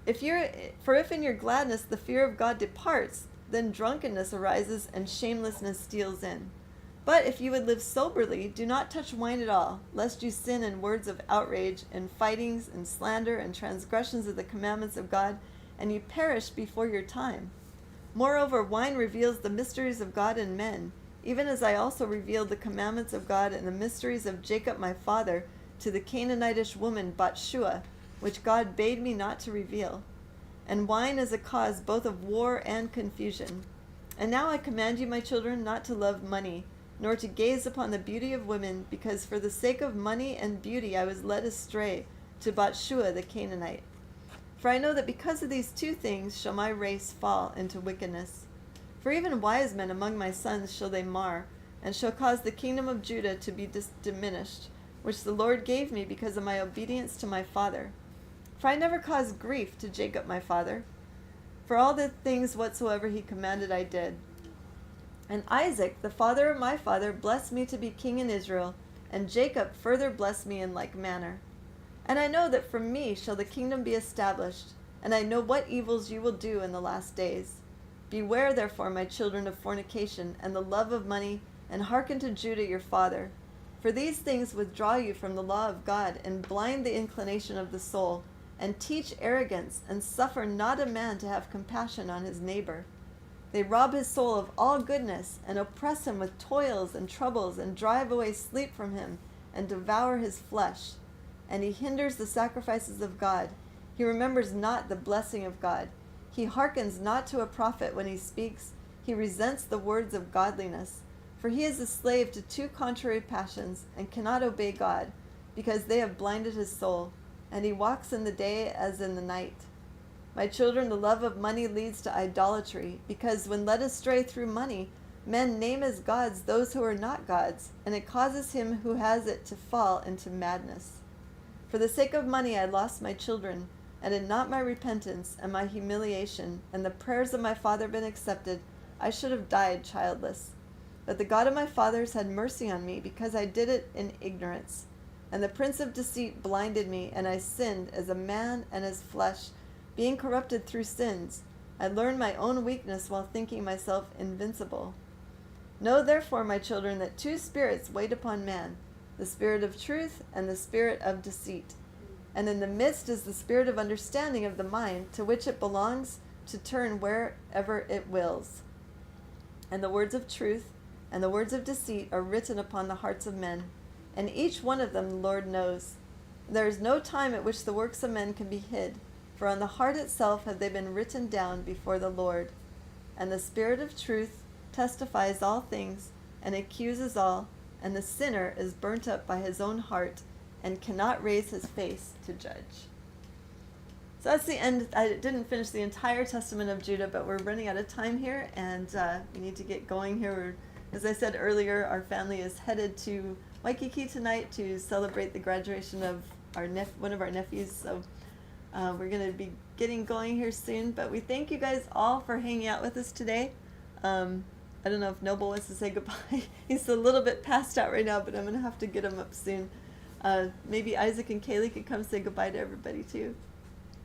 B: If in your gladness the fear of God departs, then drunkenness arises and shamelessness steals in. But if you would live soberly, do not touch wine at all, lest you sin in words of outrage, and fightings, and slander, and transgressions of the commandments of God, and you perish before your time. Moreover, wine reveals the mysteries of God in men, even as I also revealed the commandments of God and the mysteries of Jacob my father to the Canaanitish woman Bathshua, which God bade me not to reveal. And wine is a cause both of war and confusion. And now I command you, my children, not to love money, nor to gaze upon the beauty of women, because for the sake of money and beauty I was led astray to Bathshua the Canaanite. For I know that because of these 2 things shall my race fall into wickedness. For even wise men among my sons shall they mar, and shall cause the kingdom of Judah to be diminished, which the Lord gave me because of my obedience to my father. For I never caused grief to Jacob my father. For all the things whatsoever he commanded I did. And Isaac, the father of my father, blessed me to be king in Israel, and Jacob further blessed me in like manner. And I know that from me shall the kingdom be established, and I know what evils you will do in the last days. Beware therefore, my children, of fornication, and the love of money, and hearken to Judah your father. For these things withdraw you from the law of God, and blind the inclination of the soul, and teach arrogance, and suffer not a man to have compassion on his neighbor. They rob his soul of all goodness, and oppress him with toils and troubles, and drive away sleep from him, and devour his flesh. And he hinders the sacrifices of God. He remembers not the blessing of God. He hearkens not to a prophet when he speaks. He resents the words of godliness. For he is a slave to 2 contrary passions, and cannot obey God, because they have blinded his soul. And he walks in the day as in the night. My children, the love of money leads to idolatry, because when led astray through money, men name as gods those who are not gods, and it causes him who has it to fall into madness. For the sake of money I lost my children, and had not my repentance and my humiliation and the prayers of my father been accepted, I should have died childless. But the God of my fathers had mercy on me, because I did it in ignorance. And the prince of deceit blinded me, and I sinned as a man and as flesh, being corrupted through sins. I learned my own weakness while thinking myself invincible. Know therefore, my children, that 2 spirits wait upon man, the spirit of truth and the spirit of deceit. And in the midst is the spirit of understanding of the mind, to which it belongs to turn wherever it wills. And the words of truth and the words of deceit are written upon the hearts of men, and each one of them the Lord knows. There is no time at which the works of men can be hid, for on the heart itself have they been written down before the Lord. And the spirit of truth testifies all things, and accuses all, and the sinner is burnt up by his own heart, and cannot raise his face to judge. So that's the end. I didn't finish the entire Testament of Judah, but we're running out of time here, and we need to get going here. As I said earlier, our family is headed to Waikiki tonight to celebrate the graduation of one of our nephews. So we're going to be getting going here soon. But we thank you guys all for hanging out with us today. I don't know if Noble wants to say goodbye. He's a little bit passed out right now, but I'm going to have to get him up soon. Maybe Isaac and Kaylee could come say goodbye to everybody too.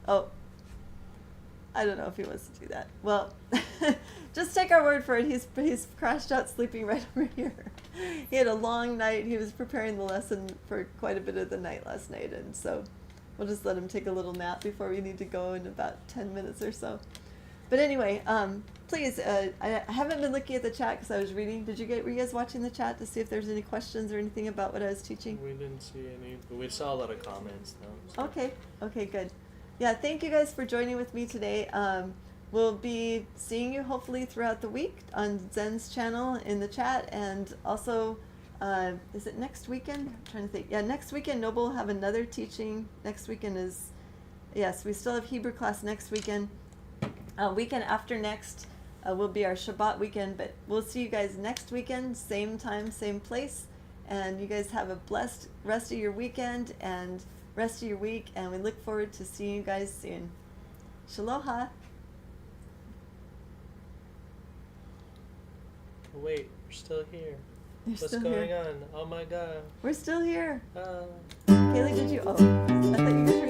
B: Oh, I don't know if he wants to do that. Well, just take our word for it. He's crashed out sleeping right over here. He had a long night. He was preparing the lesson for quite a bit of the night last night, and so we'll just let him take a little nap before we need to go in about 10 minutes or so. But anyway, please, I haven't been looking at the chat because I was reading. Were you guys watching the chat to see if there's any questions or anything about what I was teaching?
E: We didn't see any, but we saw a lot of comments though. So.
B: Okay, good. yeah, thank you guys for joining with me today. We'll be seeing you hopefully throughout the week on Zen's channel in the chat, and also, is it next weekend? I'm trying to think. Yeah, next weekend Noble will have another teaching. Next weekend is, yes, we still have Hebrew class next weekend. Weekend after next will be our Shabbat weekend, but we'll see you guys next weekend, same time, same place. And you guys have a blessed rest of your weekend and rest of your week, and we look forward to seeing you guys soon. Shaloha.
F: Wait, we're still here.
B: You're
F: What's
B: still
F: going
B: here.
F: on? Oh my god.
B: We're still here.
F: Uh,
B: Kaylee, did you? Oh, I thought you guys were